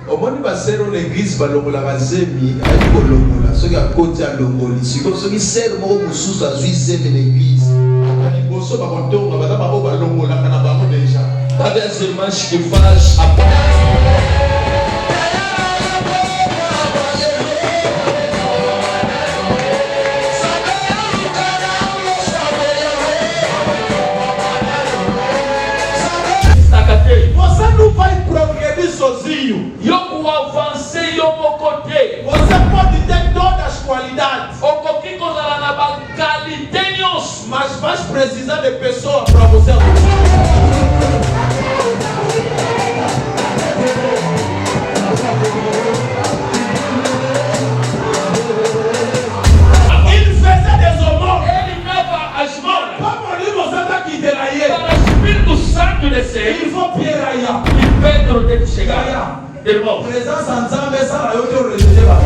Au moins, il va servir l'église, va l'ongola bazemi, aïe kolongola, ceux qui à côté à l'ongoli, si comme ceux qui servent au sous à zuiser l'église. Il faut se battre autour, on va d'abord va l'ongola, on a pas déjà. Pas des images qui fâchent. Você não vai progredir sozinho. Eu vou avançar e eu vou correr. Você pode ter todas as qualidades, mas vai precisar de pessoas para você Ele fez des homens. Ele leva as mãos Como ali você está aqui de lá para o Espírito Santo descer. Il faut Pierre aí. E Pedro deve chegar. Irmão, Presença nzambe sala eu te reserva.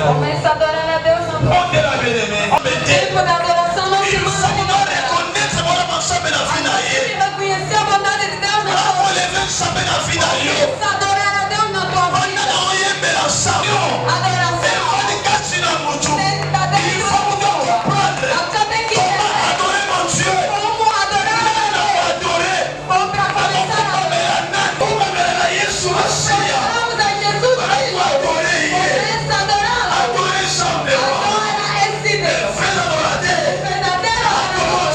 Começa a adorar a Deus no tempo da adoração, não se manda. Você vai conhecer a bondade de Deus na tua vida. Começa a adorar a Deus na tua vida. Adoração está dentro do mundo. Você tem que entender como adorar a Deus. Ou para começar a adorar. Vamos a Jesus Cristo. Começa a adorar. Adora esse Deus. O verdadeiro adorador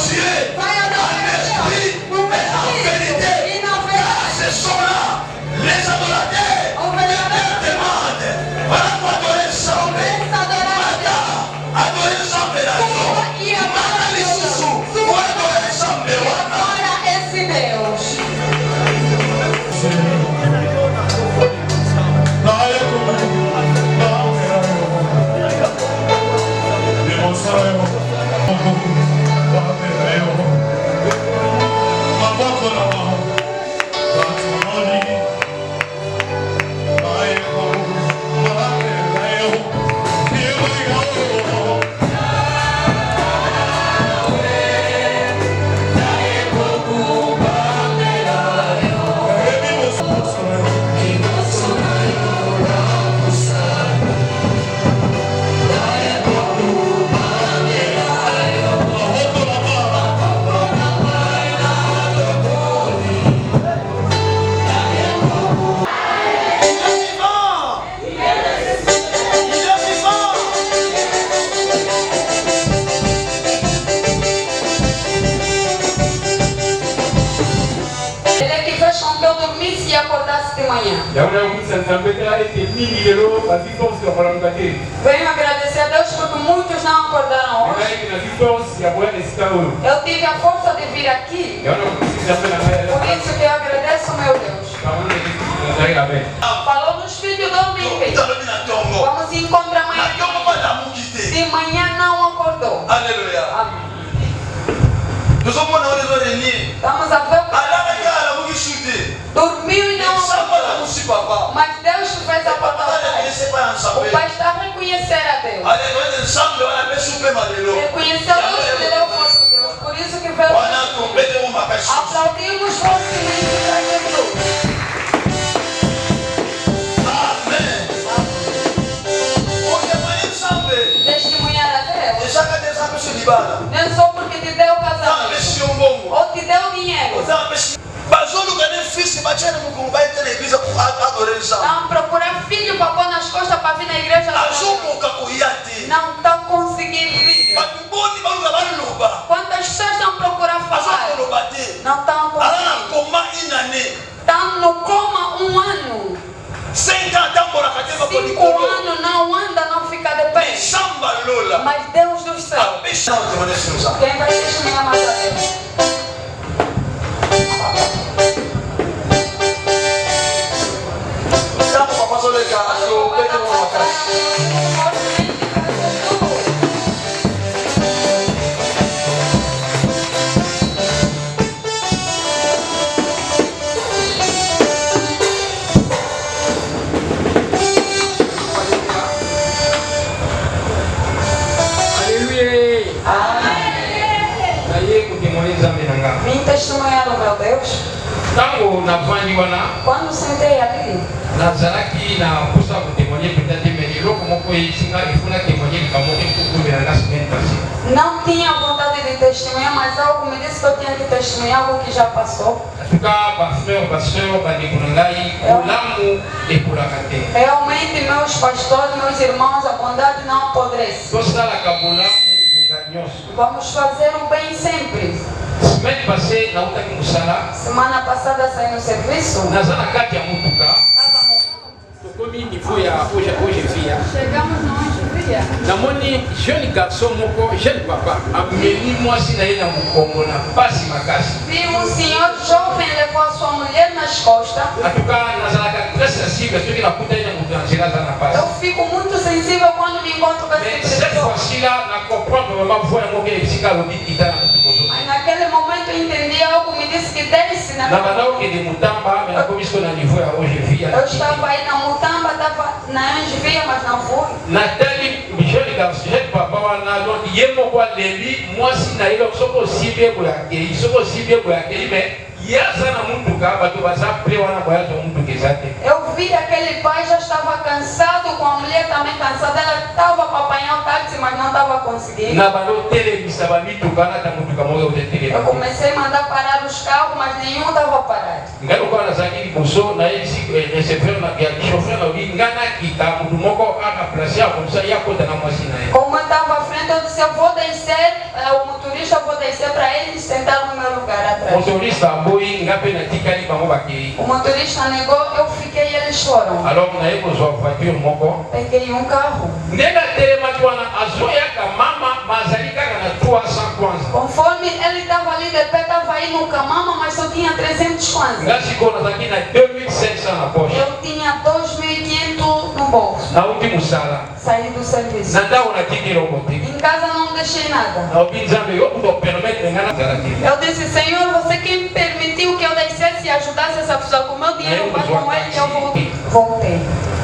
vai adorar a Deus. No Espírito e na verdade. O verdadeiro começa a adorar a Deus. Sua e adora a Deus. Sua e adora esse Deus. Venho agradecer a Deus porque muitos não acordaram hoje. Eu tive a força de vir aqui. Por isso que eu agradeço, meu Deus. Falou nos filhos dormindo. Vamos encontrar amanhã. De manhã não acordou. Aleluia. Amém. Vamos a ver. Dormiu e não acordou. Mas Deus fez a palavra. O pai está a reconhecer a Deus. Reconheceu Deus e deu força a Deus. Por isso que veio. Aplaudimos fortemente para Jesus. Testemunhar a Deus. Não só porque te deu casamento ou te deu dinheiro. bachane mukumbai tena igreja adorer Deus. Não procurar filho para pôr nas costas para vir na igreja. Azomoka kuyati. Não estão conseguindo vir. Batuboni baluga baluba. Quantas pessoas estão procurando falar? Azomolobate. Não estão Alana conseguindo. koma inane. Estão no coma 1 ano. 5 ans tambora katema 5 polikolo. anos não anda, não fica de pé. Samba lola. Mas Deus do céu. Abisha utemanesimuza. Quem vai testemunhar mais a Deus? Kama papa soleka aso pete mo makasi. Vim testemunhar o meu Deus. Tango na vandi wana Quando sentei ali, nazalaki na posa kutémoigner peut-être mais eloko moko esinga efuna témoigner likambo ekukumela na semaine passée. não tinha vontade de testemunhar, mas algo me disse que eu tinha que testemunhar algo que já passou. En tout cas, bafrère, basœur, bandeko na ngai, olamu ekolaka te. Realmente, meus pastores, meus irmãos, a bondade não apodrece. Tosalaka bolamu ngonga nyonso. Vamos fazer o bem sempre. Semaine passée nautaki mosala Semana passada saí no serviço. naza na kati ya motuka tokomi niveau ya oje via Chegamos no Anjo Via. namoni jeune garçon moko jeune papa amemi mwasi na ye na mokongo na mpasi makasi. Vi um senhor jovem levou a sua mulher nas costas. En tout cas nazalaka très sensible soki nakutani na moto na nzela aza na Eu mpasi. fico muito sensível quando me encontro com Mais essa cette pessoa. fois-ci là na comprendre vraiment voix yango ke esika alobi ita na motu kozo. Mas naquele momento eu entendi algo, me disse que desce na Na banda okende motamba me nakomi siko na niveau ya oje via. Eu estava aí na Mutamba, estava na Anjo Via, mas não fui. natali jeune garçon jeune papa wana donc ye moko aleli mwasi na ye donc soki osimbi eboye akei soki osimbi eboye akei mais ye aza na mutuka bato baza pre wana boya to mutuka eza te. Eu vi aquele pai já estava cansado, com a mulher também cansada. Ela estava para apanhar o táxi, mas não estava conseguindo. na bando telemisa bamituka nata mutuka moko Eu otetelema comecei a mandar parar os carros, mas nenhum estava parado. ngai lokola nazalaki liboso nayebisi receveur ya chauffeur naobi ngai nakita mutu moko akaplace ya komsa ye akota na mwasi na ye. Como eu estava à frente, eu disse: eu vou descer, o motorista, eu vou descer para eles sentar no meu lugar atrás. motoriste aboyi ngai mpe natikali bango bakei. O motorista negou, eu fiquei e eles foram. alors naye kozwa voiture moko Peguei um carro. ndenge atelemaki wana azoyaka mama mazali kaka na 300 kwanza. Conforme ele estava ali de pé, estava aí no Camama, mas só tinha 300 kwanza. nga sikoyo nazalaki na 2500 na poche. Eu tinha 2.500 no bolso. nauti mosala Saí do serviço. na ntango natiki eloko te. Em casa não deixei nada. naobi nzambe yo kuta opermetre nga nazala te. Eu disse: Senhor, você que me permitiu que eu descesse e ajudasse essa pessoa com meu dinheiro, vai com ele que eu voltei.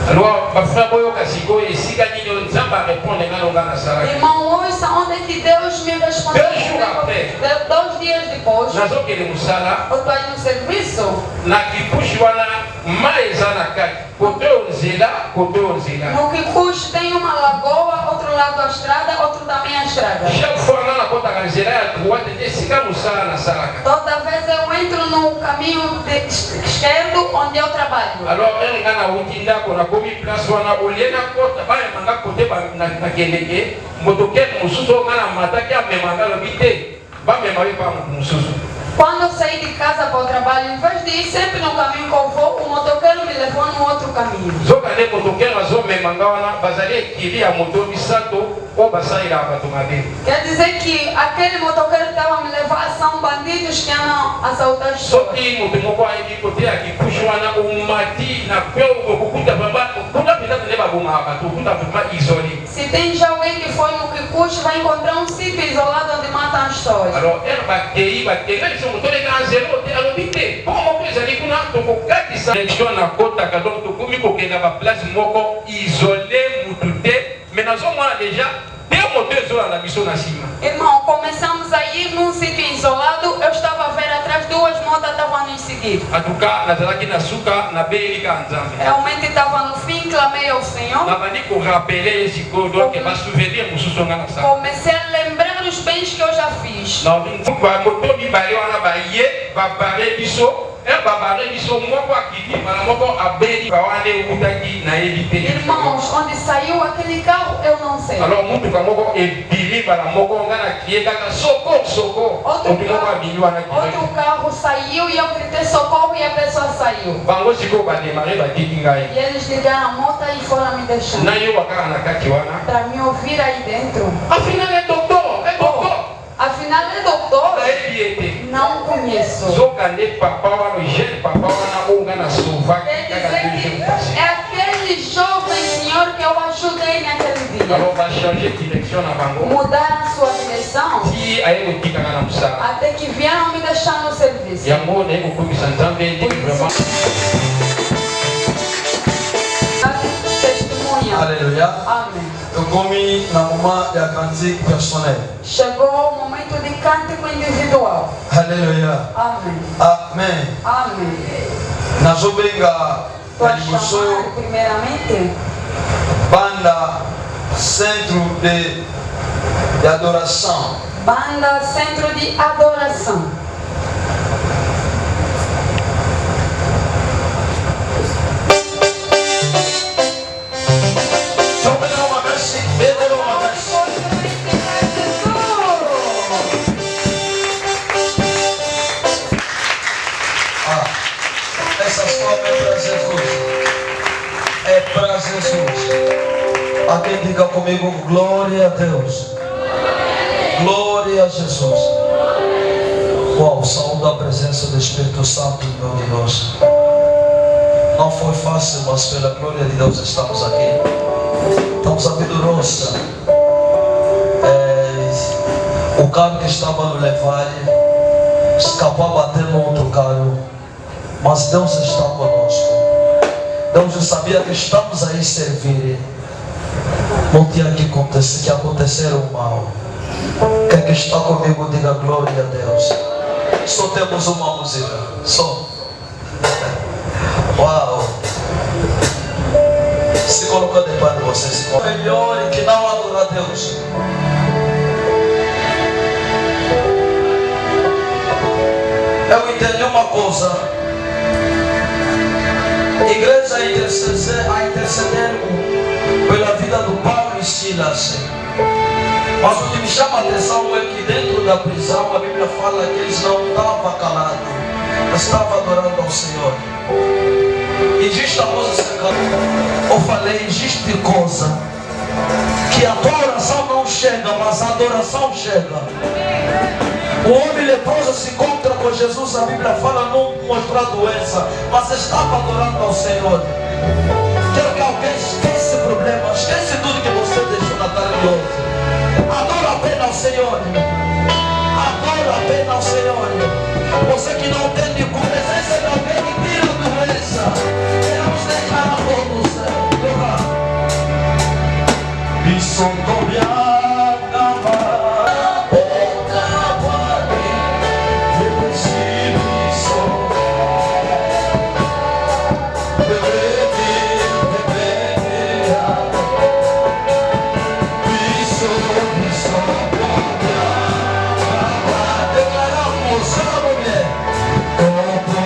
alors bafrère boyoka sikoyo esika nini oyo nzambe arépondre nga longa nasalaki. Irmão, ouça onde que Deus me respondeu. 2 jours après. 2 dias depois, nazokende mosala eu estou aí no serviço. na kipushi wana mai eza na kati kote oyo nzela kote oyo nzela. No Kikuchi tem uma lagoa, outro lado a estrada, outro também a estrada. chaque fois nga nakotaka nzela ya droite nde esika mosala nasalaka. Toda vez eu entro no caminho esquerdo onde eu trabalho. alors ere nga nauti ndako nakomi place wana olie nakota bayemanga kote nakendeke motokere mosusu oyo nga na mataki amemanga lobi te bamema ye pa moto mosusu. Quando eu saí de casa para o trabalho, em vez de ir sempre no caminho que eu vou, o motoqueiro me levou no outro caminho. zoka nde motokere azomemanga wana bazali ekili ya moto misato oyo basalelaka bato mabe. Quer dizer que aquele motoqueiro que estava a me levar são bandidos que andam assaltar as pessoas. soki moto moko ayebi kote ya kipushi wana omati na pe okokuta kuna mpenza nde babomaka bato okuta vraimen isolé. Se tem já alguém que foi no Kikuchi, vai encontrar um sítio isolado onde matam as pessoas. alors ere bakei bakenga biso moto oleka na zelo te alobi te moko moko ezali kuna tokokatisa élection nakotaka donc tokomi kokenda baplace moko isolé mutu te mais nazomona déjà te moto ezolanda biso na nsima. Irmão, começamos a ir num sítio isolado. Eu estava a ver atrás, 2 motos estavam a nos seguir. en tout cas nazalaki na suka nabeleli kaka nzambe Realmente estava no fim, clamei ao Senhor. nabandi korapele ye sikoyo donc basouvenir mosusu nga nasala. Comecei a lembrar os bens que eu já fiz. moto mibale wana baye babare biso Irmãos, onde saiu aquele carro, eu não sei. Alors, muito famoko e bili para moko ngana kiega socorro. Outro carro saiu e eu gritei socorro e a pessoa saiu. Bango siko ba démarrer ba tikingai. E eles ligaram a moto e foram me deixar. Na yo wakara na kati wana. Para me ouvir aí dentro. Afinal é doutor, é doutor. Afinal é doutor? Ele não conheço. Zokane papa wana jeune papa wana ongana sova. É aquele jovem senhor que eu ajudei naquele dia. Alors va changer direction na bango. Mudar a sua direção. Si ayo tikanga na musala. Até que vieram me deixar no serviço. Yango ne ko kumisa nzambe ndi vraiment. Testemunha. Aleluia. Amém. Eu comi na mamãe da cantiga personnel. Chegou o momento de cântico individual. Aleluia. Amém. Amém. Amém. Na Zobenga, Vou chamar primeiramente banda centro de adoração. Banda Centro de Adoração. É para Jesus. Alguém diga comigo, glória a Deus. Glória a Jesus. Uau, saúde a presença do Espírito Santo em meio de nós. Não foi fácil, mas pela glória de Deus estamos aqui. Estamos a vigorosa. O carro que estava no levar escapou a bater no outro carro. Mas Deus está conosco. Deus já sabia que estamos aí servir. Não tinha que acontecer o mal. Quem que está comigo, diga glória a Deus. Só temos uma música. Só. Uau. Se coloca de pé de vocês. Melhor que não adorar a Deus. Eu entendi uma coisa. A igreja a interceder pela vida do Paulo e Silas. Mas o que me chama a atenção é que dentro da prisão a Bíblia fala que eles não estavam calados, estavam adorando ao Senhor. Existe a coisa que eu falei, existe coisa que a tua oração não chega, mas a adoração chega. O homem leproso se encontra com Jesus, a Bíblia fala não mostrar doença, mas estava adorando ao Senhor. Quero que alguém esqueça o problema, esquece tudo que você deixou na tarde de hoje. Adora apenas ao Senhor. Adora apenas ao Senhor. Você que não tem de presença de alguém que tira a doença. Queremos declarar todo o céu. E som tobiar. Oh,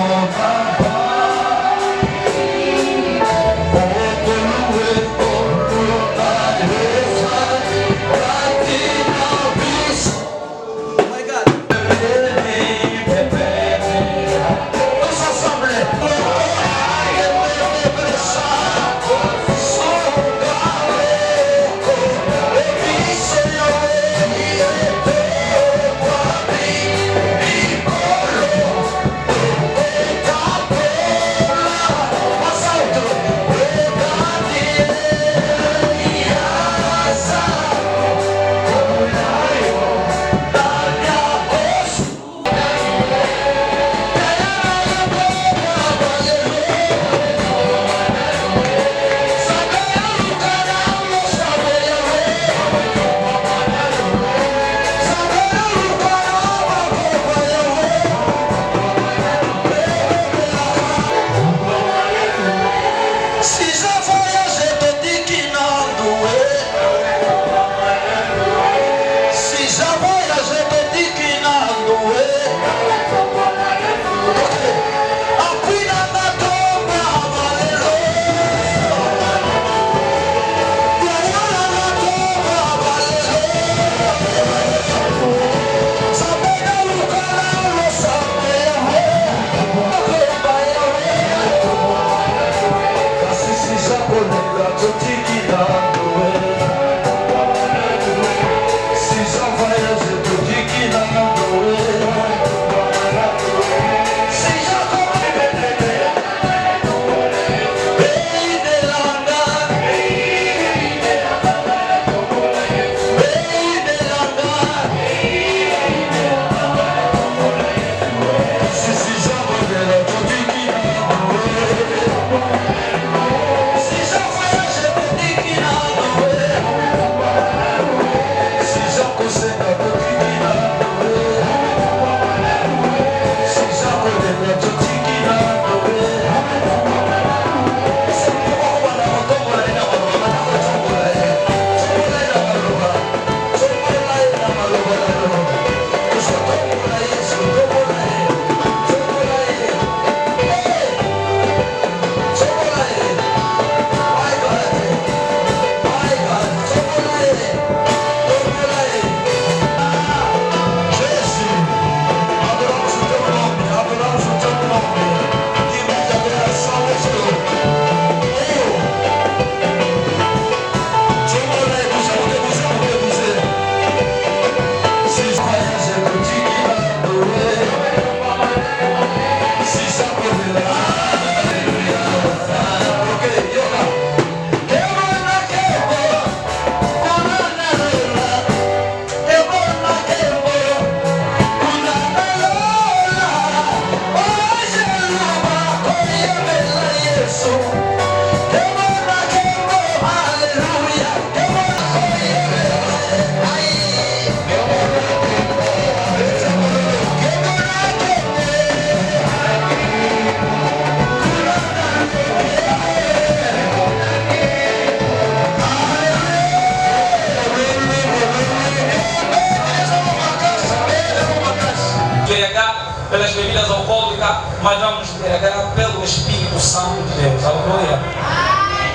Pelas bebidas alcoólicas, mas vamos entregar pelo Espírito Santo de Deus. Aleluia.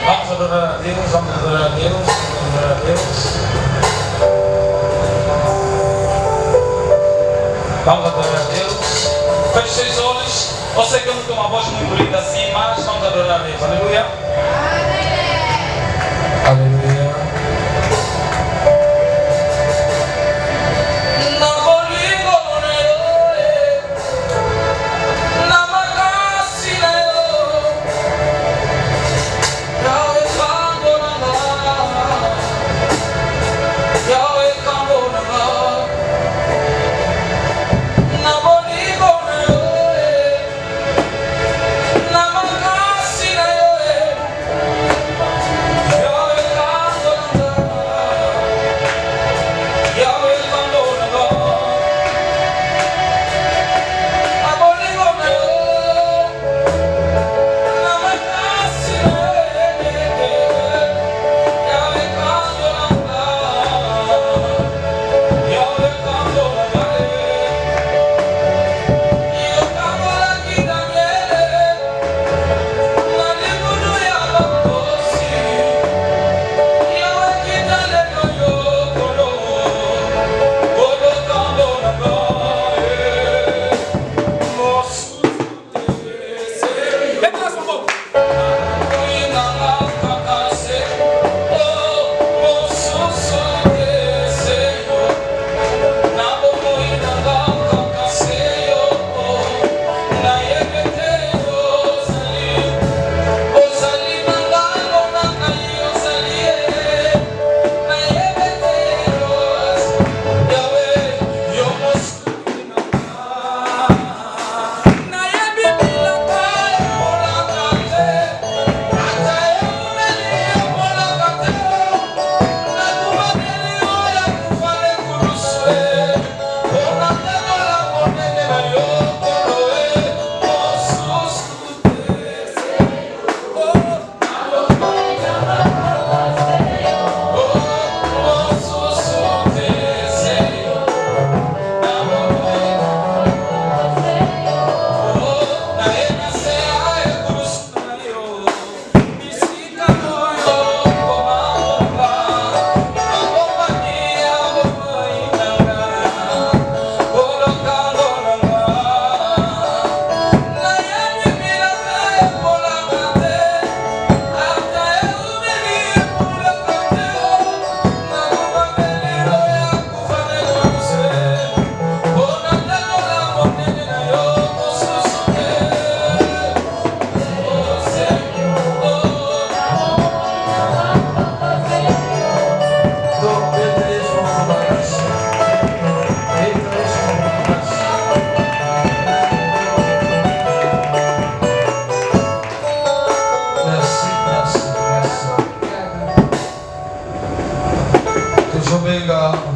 Vamos adorar a Deus, vamos adorar a Deus, vamos adorar a Deus. Vamos adorar a Deus. Feche seus olhos. Eu sei que eu não tenho uma voz muito linda assim, mas vamos adorar a Deus. Aleluia. Aleluia.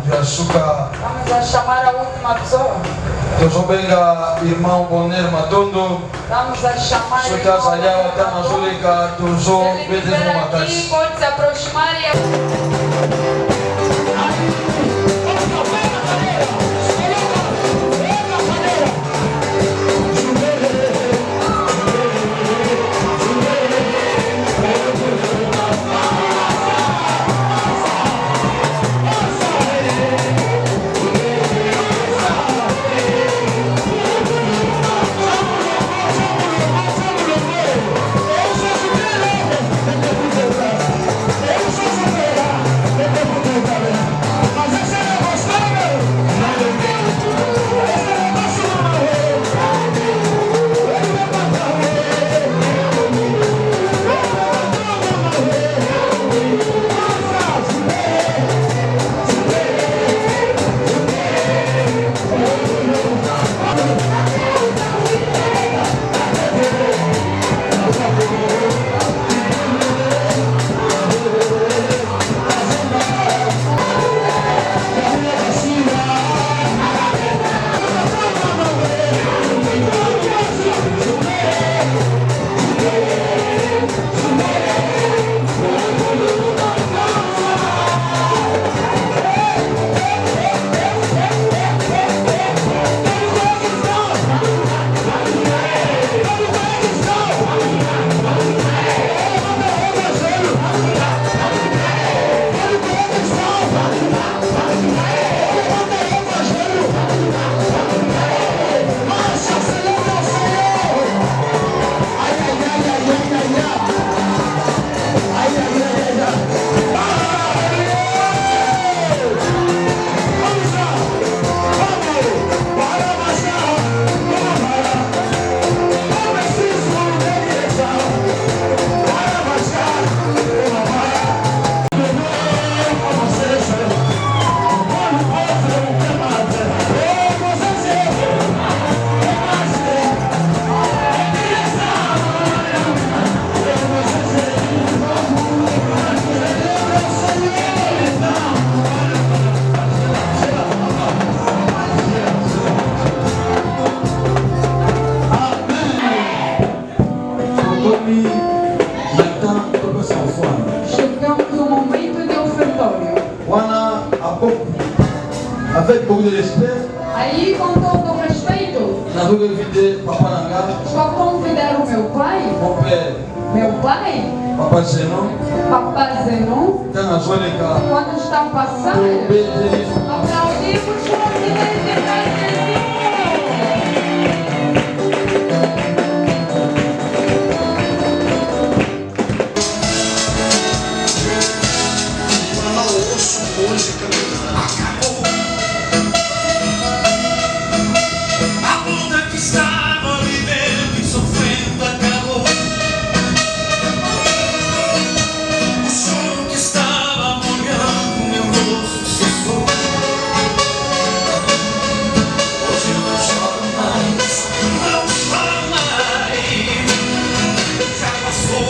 Vamos a chamar a última pessoa. Tuzobenga irmão Bonner Matondo. Vamos a chamar Se o está irmão allá, está na Matondo. Zulica, Tuzo, Se ele Betes estiver Numatas. aqui, pode se aproximar e... Thank you. Chegamos no momento de ofertório. Avec beaucoup de respect, Aí, com todo o respeito, vou convidar o meu pai, mon père, meu pai, Papa Zenon, Papá Zenon, quando está passando, aplaudimos fortemente para Jesus. Música acabou. A luta que estava vivendo e sofrendo acabou. O choro que estava molhando meu rosto cessou. Hoje eu não choro mais, não choro mais. Já passou.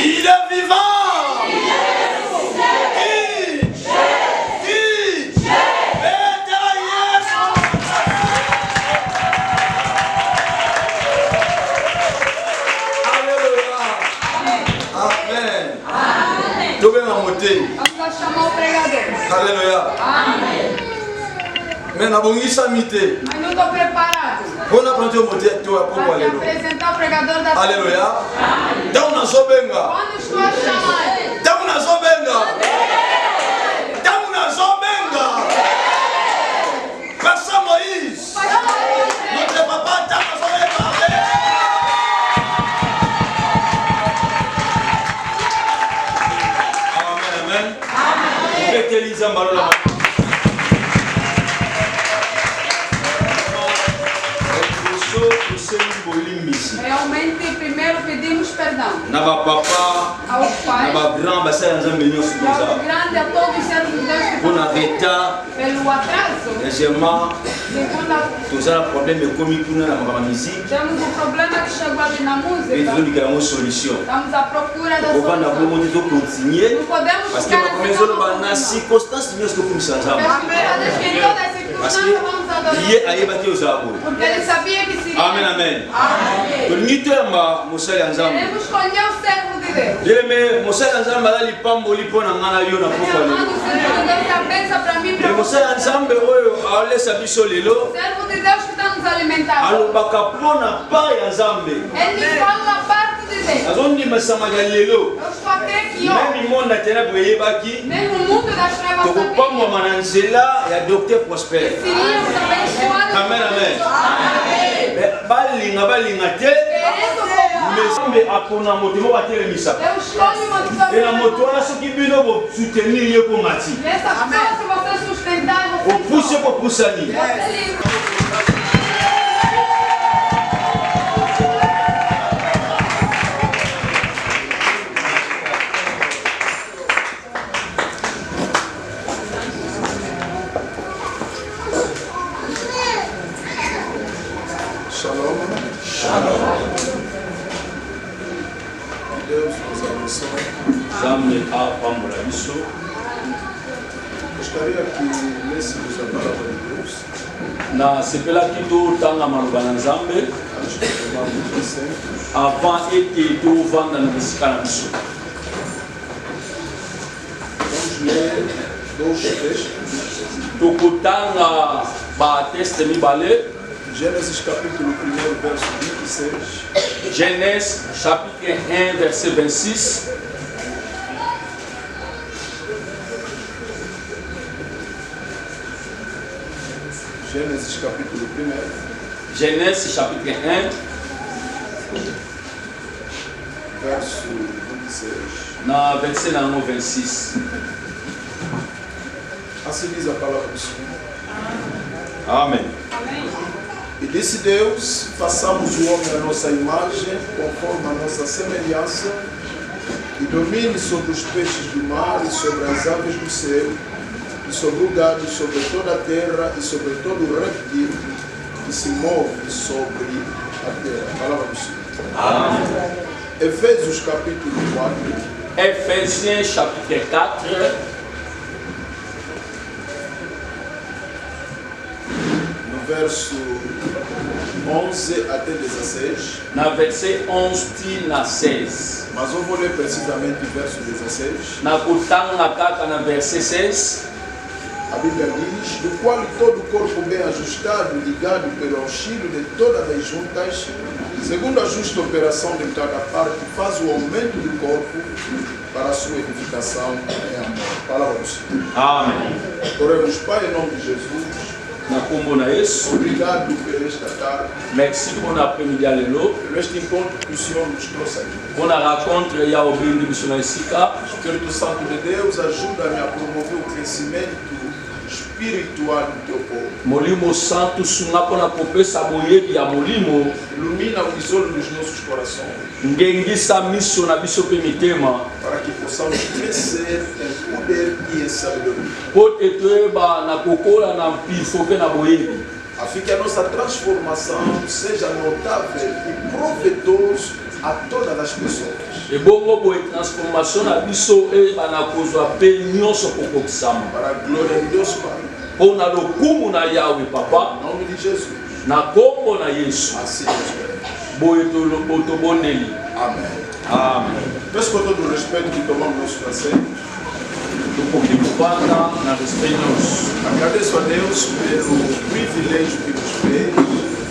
Il est vivant. Vamos chamar o pregador. Aleluia. Amém. Mas não estou preparado para te apresentar o pregador da Aleluia. Então na sobenga. Quando estou a chamar. Então na sobenga. Então na sobenga. Pastor Moïse. Notre papa está na sobenga. Amen. Amen. Elisa Marola. Realmente, primeiro pedimos na bapapa aos na pais, bagrand basala nzambe nyonso e aos toza grandes, a todos os servos de Deus que mpona estão retard pelo atraso. deuxièmement Segunda, toza na problème ekomi kuna na makambo ya musique temos um problema que chegou ali na mpe música. tozolika yango solution Estamos à procura da kovanda solução. bongo te tocontinue Não podemos parce que ficar makambo assim ezoloba como na estamos. circonstance nyonso tokomisa nzambe As primeiras que em todas as parce circunstâncias vamos que adorar. ye ayebaki ozala boye Porque ele sabia que seria. amen amen Amém. tolingi toyamba mosali ya nzambe Queremos escolher o servo de Deus. jeleme mosali ya nzambe aza lipamboli mpo na ngai na yo na pokwa Amado, lelo o servo de Deus é a bênção para mim e para mosali ya você. nzambe oyo aolesa biso lelo O servo de Deus que está nos alimentando. alobaka mpo na part ya nzambe Ele fala a parte de Deus. azondimasamaka lelo Eu estou até aqui, ó. meme monde ya ténèbre eyebaki Mesmo o mundo das trevas sabia. tokopambwama na nzela ya docteur prospère Seríamos abençoados. Amen, amen. Amém. balinga te Querendo como. mais nzambe apona moto moko atelemisa Eu escolho uma pessoa. e na moto wana soki bino bosoutenir ye komati Nessa pessoa, se você sustentar, você opuse kopusani você livre. Shalom. Deus nos abençoe. nzambe apambola biso Gostaria que lêssemos a palavra de Deus nasepelaki totanga maloba na nzambe antes de tomarmos assentos. avant ete tovanda na bisika na biso Vamos ler dois textos. tokotanga bateste mibale Gênesis capítulo 1, verso 26. Genèse chapitre 1 verset 26 Gênesis capítulo 1, Genèse chapitre 1 verso 26. na verset nango 26 Assim diz a palavra do Senhor. amen E disse Deus, façamos o homem à nossa imagem, conforme a nossa semelhança, e domine sobre os peixes do mar e sobre as aves do céu, e sobre o gado, e sobre toda a terra, e sobre todo o réptil que se move sobre a terra. A palavra do Senhor. Amém. Efésios capítulo 4, Ephésiens chapitre 4 no verso 11 até 16, na verset 11 ti na 16 mas eu vou ler precisamente o verso 16. na kotanga kaka na verset 16 A Bíblia diz, do qual todo o corpo bem ajustado, ligado pelo auxílio de todas as juntas, segundo a justa operação de cada parte, faz o aumento do corpo para a sua edificação em amor. Palavra do Senhor. Amém. Oremos, Pai, em nome de Jesus. Na kombo na Yesu Obrigado por esta tarde, merci mpona après-midi ya lelo por este encontro que o Senhor nos trouxe aqui. mpona rencontre ya obindi biso na esika Espírito Santo de Deus, ajuda-me a promover o crescimento espiritual do teu povo. molimo santo sunga mpona kopesa boyebi ya molimo Ilumina os olhos dos nossos corações, ngengisa miso na biso mpe mitema para que possamos crescer em poder e em sabedoria, mpo te toyeba na kokola na mpifo mpe na boyebi a fim que a nossa transformação seja notável e proveitosa a todas as pessoas. ebongo boye transformation na biso eyeba na kozwa mpe nyonso kokokisama Para a glória de Deus, Pai. mpo na lokumu na yawe papa Em nome de Jesus. na kombo na yesu Assim nós queremos. boye tobondeli Amém. amen Peço com todo o respeito que tomamos nosso assento. tokoki kovanda na respect nyonso Agradeço a Deus pelo privilégio que nos fez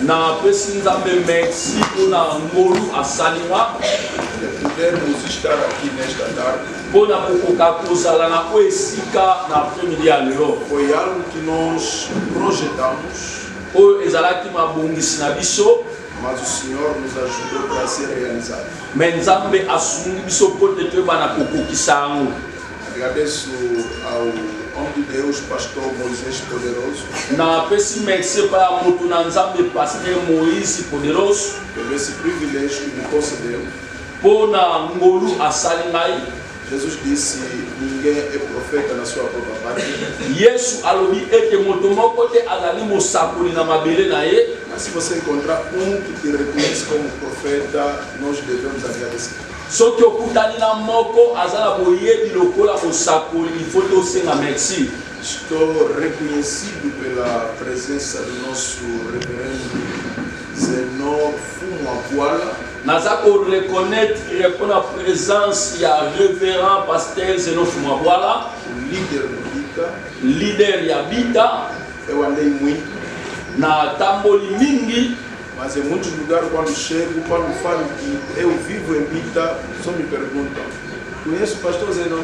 napesi nzambe merci mpona ngolu asalinga de podermos estar aqui nesta tarde. mpona kokoka kozala na oyo esika na après-midi ya lelo Foi algo que nós projetamos, oyo ezalaki mabongisi na biso mas o Senhor nos ajudou para ser realizado. me nzambe asungi biso mpo te toyeba na kokokisa yango Agradeço ao homem de Deus, pastor Moisés Poderoso, napesi merci epai ya moto na nzambe paster moïse poderoso pelo esse privilégio que me concedeu pona ngolu asali ngai. Jesus disse: ninguém é profeta na sua própria pátria. Yesu alobi ete moto moko te azali mosakoli na mabele na ye. Mas se você encontrar que te reconhece como profeta, nós devemos agradecer. Soki okutani na moko azala boyebi lokola mosakoli, il faut tosenga merci. Estou reconhecido pela presença do nosso reverendo Zenon Fumoabuala. Naza ko reconnaître et répondre à la présence ya révérend pasteur Zenon Fumoabuala, Líder do Bita. leader ya Bita. Eu andei muito, Na tamboli mingi, mas em muitos lugares quando chego, quando falo que eu vivo em Bita, só me perguntam: conhece o pastor Zenon?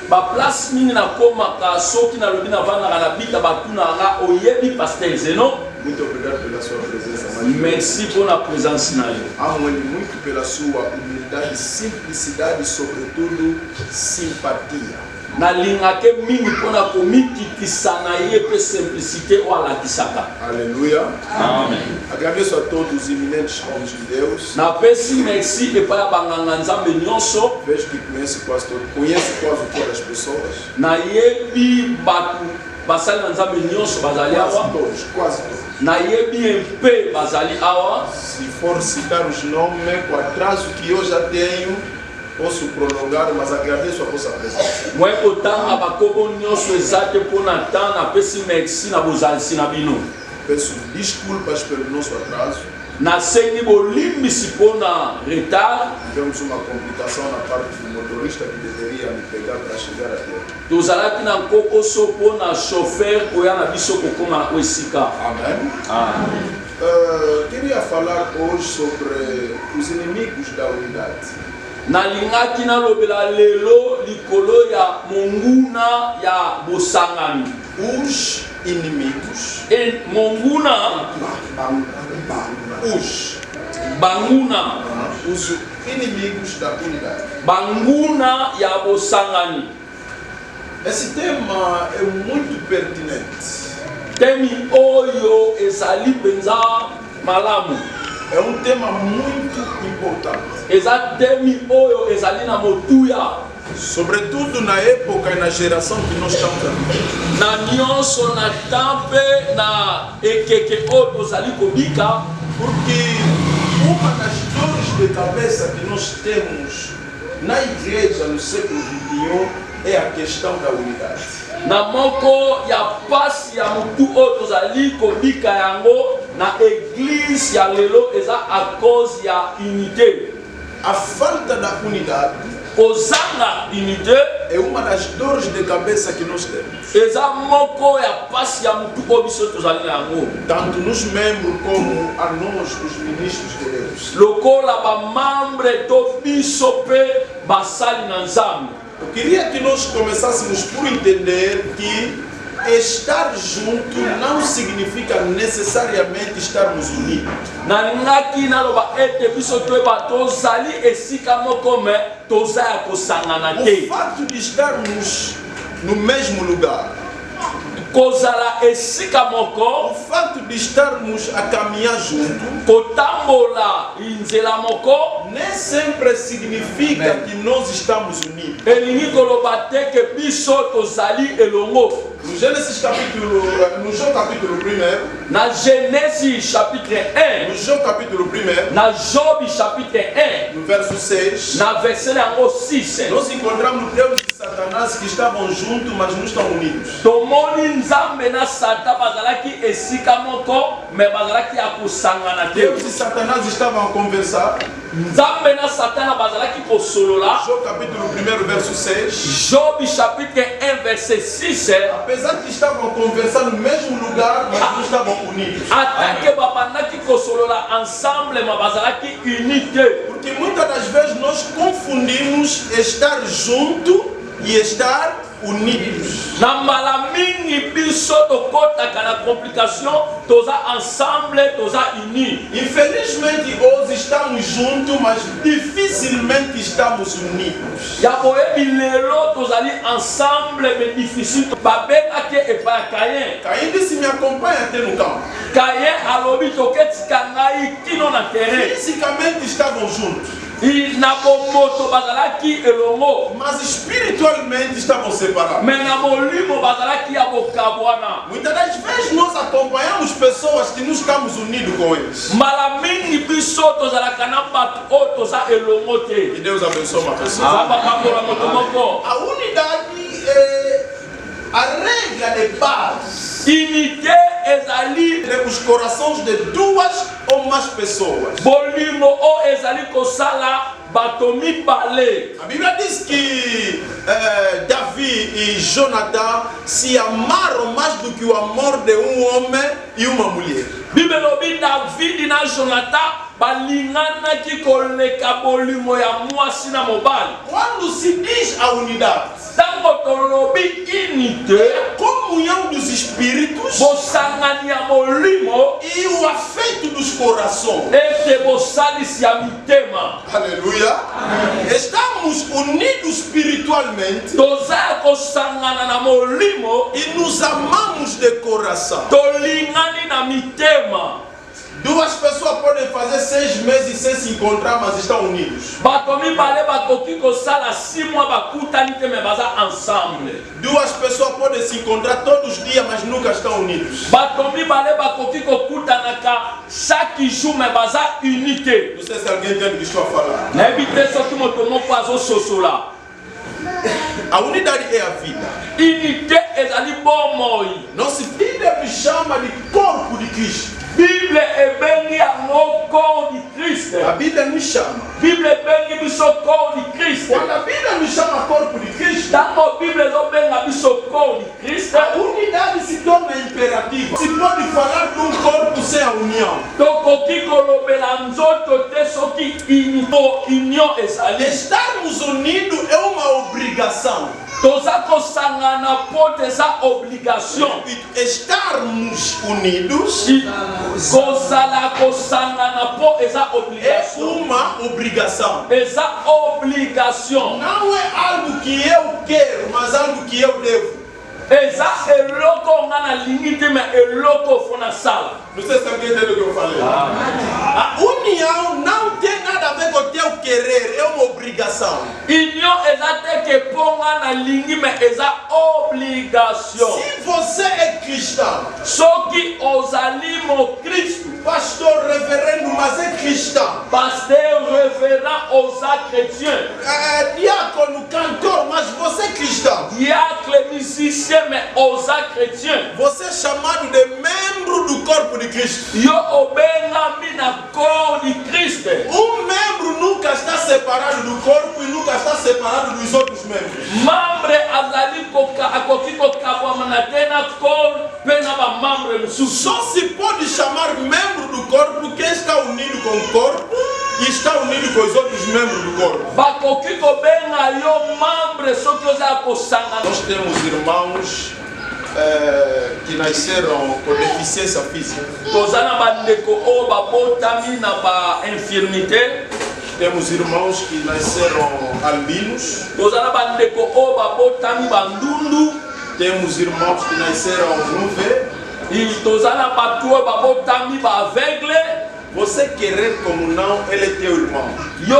ba place mingi na koma ka soki na lobi na vana na Bita batuna nga oyebi pasteur Zenon. Muito obrigado pela sua presença. Merci pour la présence na yo. Amo ele muito pela sua humildade, simplicidade e sobretudo simpatia. Na lingake mingi pona komikitisa na ye pe simplicité o alakisaka. Aleluia. Amen. Agradeço a todos os eminentes homens de Deus. Na pesi merci e para banganga nzambe nyonso. Vejo que conhece quase todas as pessoas. Na yebi batu basali na nzambe nyonso bazali awa. Quase todos. Na yebi mpe bazali awa. Se for citar os nomes, com o atraso que eu já tenho, posso prolongar, mas agradeço a vossa presença. Mwe kotanga bakobo nyonso ezate pona tan na pesi merci na bozalisi na bino. Peço desculpas pelo nosso atraso. Na sengi bolimbisi pona retard. Tivemos uma complicação na parte do motorista que deveria me pegar para chegar até. Tozalaki na nkokoso pona chauffeur koya na biso kokoma na esika. Amém. Queria falar hoje sobre os inimigos da unidade. Nalingaki nalobela lelo likolo ya monguna ya bosangani. Os inimigos. Monguna. Banguna. Os inimigos da unidade. Banguna ya bosangani. Esse tema é muito pertinente. Temi oyo ezali penza malamu. É um tema muito importante. Eza temi oyo ezali na motuya. Sobretudo na época e na geração que nós estamos vivendo. Na nyonso na tampe na ekeke oyo tozali kobika. Porque uma das dores de cabeça que nós temos na igreja no século XXI é a questão da unidade. Na moko ya pasi ya mutu oyo tozali kobika yango na église ya lelo eza a cause ya unité. A falta da unidade kozanga unité é uma das dores de cabeça que nós temos. eza moko ya pasi ya mutu oyo biso tozali na yango. Tanto nos membros como a nós, os ministros de Deus. Lokola bamambre to biso pe basali na nzambe. Eu queria que nós começássemos por entender que estar junto não significa necessariamente estarmos unidos. Nalingaki naloba ete biso toyeba tozali esika moko me toza ya kosangana te. O fato de estarmos no mesmo lugar, kozala esika o moko, fato de estarmos a caminhar junto, kotambola nzela moko, nem sempre significa que nós estamos unidos. elingi koloba te ke biso tozali elongo. No Gênesis capítulo, no João capítulo 1, Na Genèse chapitre 1, no João capítulo 1, na Job chapitre 1, no verso 6, na verset yango 6, nós encontramos Deus e Satanás que estavam juntos, mas não estão unidos. tomoni nzambe na satan bazalaki esika moko me bazalaki ya kosangana te. Deus e Satanás estavam a conversar. Nzambe na satana bazalaki kosolola. João capítulo 1, verso 6. Job chapitre 1 verset 6, Apesar de estavam a conversar no mesmo lugar, mas não estavam unidos. atake babandaki kosolola ensemble ma bazalaki unité. Porque muitas das vezes nós confundimos estar junto e estar unidos. Na mbala mingi biso tokotaka na complication toza ensemble toza uni. Infelizmente hoje estamos juntos, mas dificilmente estamos unidos. Ya boyebi lelo tozali ensemble mais difficile babengaki epai ya Kayen. Caim disse: me acompanha até no campo. Kayen alobi toketika ngai kino na terrain. Fisicamente estavam juntos, na bomoto bazalaki elongo mas espiritualmente estavam separados. me na molimo bazalaki ya bokabwana. Muitas das vezes nós acompanhamos pessoas que não estamos unidos com eles. Mbala mingi biso tozalaka na bato oyo toza elongo Que te. Deus abençoe uma pessoa. Abakambola moto moko. A unidade é a regra de base Unité ezali entre os corações de duas ou mais pessoas. bolimo oyo ezali kosala bato mibale. A Bíblia diz que Davi e Jonathan se amaram mais do que o amor de um homem e uma mulher. Bible elobi David na Jonathan balinganaki koleka bolimo ya mwasi na mobali. Quando se diz a unidade, Ntango tolobi unité, a comunhão dos espíritos bosangani ya molimo e o afeto dos corações. ete bosalisi ya mitema. Aleluia. Estamos unidos espiritualmente Toza ya kosangana na molimo, e nos amamos de coração. tolingani na mitema. Duas pessoas podem fazer 6 meses sem se encontrar, mas estão unidos. Bato mibale bakoki kosala 6 mois bakutani te me baza ensemble. Duas pessoas podem se encontrar todos os dias, mas nunca estão unidos. Bato mibale bakoki kokutanaka chaque jour me baza unité. Não sei se alguém entende o que estou a falar. Nayebi te soki moto moko azososola. A unidade é a vida. Unité ezali bomoi. Não se Bíblia me chama de corpo de Cristo. Bible ebengi yango corps de Christ. A Bíblia me chama. Bible ebengi biso corps de Christ. Quando a Bíblia me chama corpo de Cristo, Ntango Bible ezobenga biso corps de Christ, a unidade se torna imperativa. Se pode falar de um corpo sem a união. tokoki kolobela nzoto te soki union ezali. Estarmos unidos é uma obrigação. Toza kosangana po eza obligation. Estarmos unidos Kozala kosangana po eza é obligation. uma obrigação. Eza obligation. Não é algo que eu quero, mas algo que eu devo. Eza eloko nga na lingi te me eloko fo na sala. Não sei se alguém entende o que eu falei. A união não tem nada a ver com o teu querer, é uma obrigação. Union eza te ke po nga na lingi me eza obligation. Se você é cristão, Soki ozali mo Kristo, pastor, reverendo, mas é cristão, pasteur, révérend oza chrétien, diácono, cantor, mas você é cristão, diacre, musicien me oza chrétien. você é chamado de membro do corpo de Cristo. Yo obengami na corps de Cristo. Um membro nunca está separado do corpo e nunca está separado dos outros membros. Membre azali akoki kokabwama te na corps pe na bamembre mosusu. Só se pode chamar membro do corpo quem está unido com o corpo e está unido com os outros membros do corpo. Bakoki kobenga yo membre soki oza kosangana. Nós temos irmãos que nasceram com deficiência física. Toza na bandeko oyo babotami na ba-infirmité. Temos irmãos que nasceram albinos. Toza na bandeko oyo babotami bandundu. Temos irmãos que nasceram nuvem. E toza na bato oyo babotami baaveugle. Você querer como não, ele é teu irmão. Yo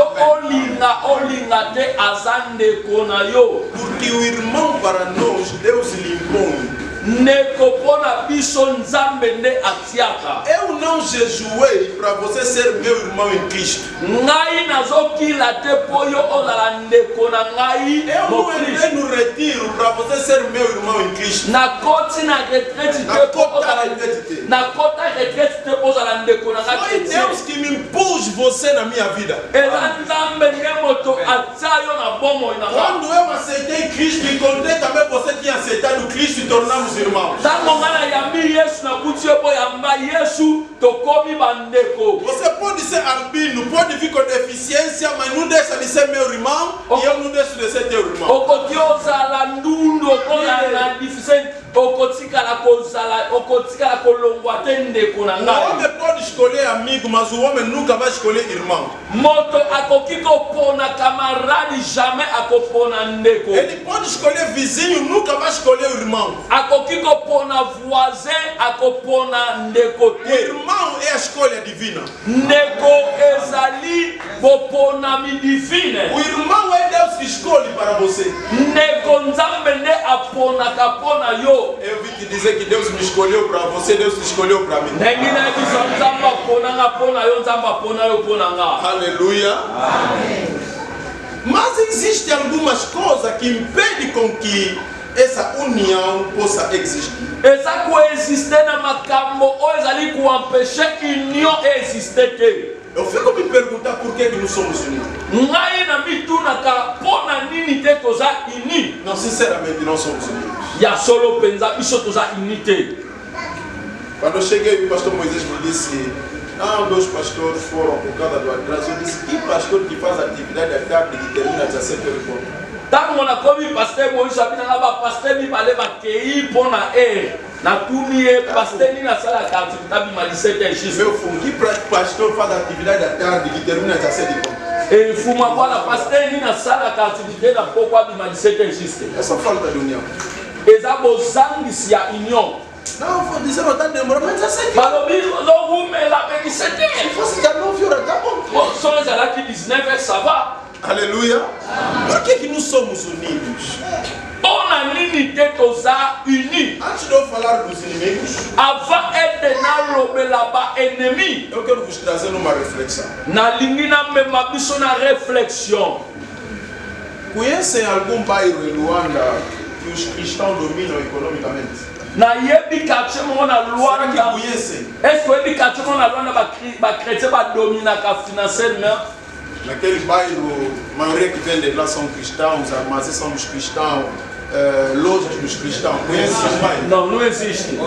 olinga te aza ndeko na yo. Porque o irmão para nós, Deus lhe impõe. Ndeko mpona biso nzambe nde atiaka. Eu não jejuei para você ser meu irmão em Cristo. Ngai nazokila te po yo ozala ndeko na ngai Eu mo não entrei Kristo. no retiro para você ser meu irmão em Cristo. Nakoti na retraite te Na po kota ozala retraite. nakota retraite te po ozala ndeko na ngai Foi chrétien. Deus que me impôs você na minha vida. Eza nzambe nde moto atia yo na bomoi na ngai. Quando eu aceitei Cristo, encontrei também você tinha aceitado Cristo e tornamos irmãos. Ntango ngai nayambi Yesu nakuti yo boyamba Yesu tokomi bandeko. Você pode ser albino, pode vir com deficiência, mas não deixa de ser meu irmão e eu não deixo de ser teu irmão. Okoki ozala ndundu okozala na okotikala kolongwa te ndeko na O ngai. homem pode escolher amigo, mas o homem nunca vai escolher irmão. Moto akoki kopona camarade, jamais akopona ndeko. Ele pode escolher vizinho, nunca vai escolher o irmão. Akoki kopona voisin, akopona ndeko O te. irmão é a escolha divina. Ndeko ezali boponami divine. O irmão é Deus que escolhe para você. Ndeko nzambe nde aponaka pona yo. Eu vim te dizer que Deus me escolheu para você, Deus te escolheu para mim. Ndenge na biso nzambe aponanga pona yo, nzambe apona yo pona nga. Aleluia. Mas existem algumas coisas que impedem com que essa união possa existir. Eza koexiste na makambo oyo ezali koempêche union existe te. Eu fico me perguntar por que nós somos unidos. Ngai na mitunaka pona nini te toza uni. Não, sinceramente, não somos unidos. Ya solo penza biso toza uni te. Quando eu cheguei, o pastor Moisés me disse: não, meus pastores foram por causa do atraso. Eu disse: que pastor que faz atividade à tarde que termina às 17 horas? Ntango nakomi paster Moïse abinanga bapaster mibale bakei mpona natuni ye paster nini asalaka activité abima 17 heures juste. Meu filho, que pastor faz atividade à tarde que termina às 17 horas? Fuma bwana paster nini asalaka activité na poko abima 17 heures juste. Essa falta de união. Eza bozangisi ya union. Não, vou dizer, não está demorando, mas 17 horas. balobi ozovumela pe 17 Se heures. fosse já 9 horas, tá bom. So ezalaki 19 heures, ça va. Aleluia. Por que nós somos unidos? Mpona nini te toza uni? Antes de eu falar dos inimigos, Avant ete nalobela baennemi, eu quero vos trazer uma reflexão. nalingi namema biso na réflexion. Conhecem algum bairro em Luanda que os cristãos dominam economicamente? nayebi quartier moko na Será que Luanda. conhecem? Est-ce que oyebi quartier moko na Luanda bachrétien badominaka financièrement? Naquele bairro, a maioria que vem de lá são cristãos, armazéns são dos cristãos, lojas dos cristãos. Conhecem esse bairro? Non, não existe.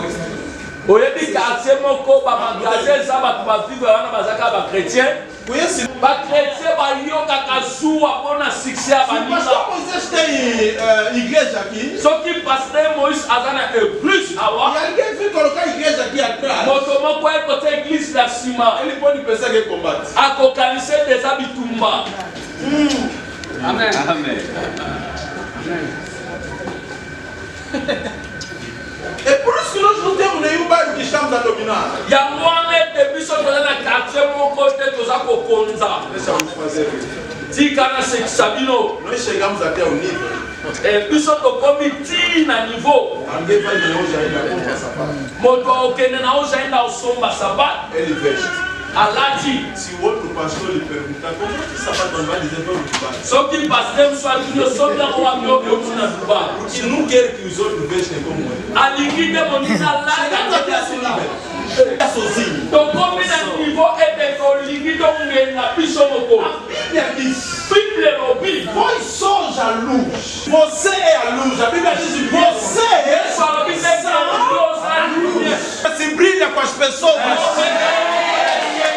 Oyebi quartier moko bamagasin eza bato bavivre wana bazaka bachrétien. Conhecem? Bachrétien bayokaka zuwa mpona succès ya O pastor baninga. Moisés tem igreja aqui. Soki paster Moïse aza na église E awa, alguém vem colocar a igreja aqui atrás. moto moko ekota église na nsima, Ele pode pensar que é combate. akokanisa ete eza bitumba. É por isso que nós não temos nenhum bairro que estamos a dominar. Yango wana ete biso toza na quartier moko te toza kokonza. Deixa eu fazer isso. Tika na sekisa bino. Nós chegamos até o nível. Biso tokomi ti na niveau. Alguém vai me hoje ainda compra sapato. Moto akokende na oyo aenda osomba sabato Ele veste. alati. Se o outro pastor lhe perguntar como é que sapato ele vai dizer vamos Dubai. Soki paster mosu atuni osomi yango wapi okeuti na dubai. Porque não quer que os outros vestem como ele. Alingi te monina Chegamos até esse langa. nível. Está sozinho. Tokomi na niveau ete tolingi tongenga biso moko. A Bíblia diz: Bible elobi. vós sois a luz. Você é a luz. A Bíblia diz: você Yesu alobi te oza lumière. se brilha com as pessoas.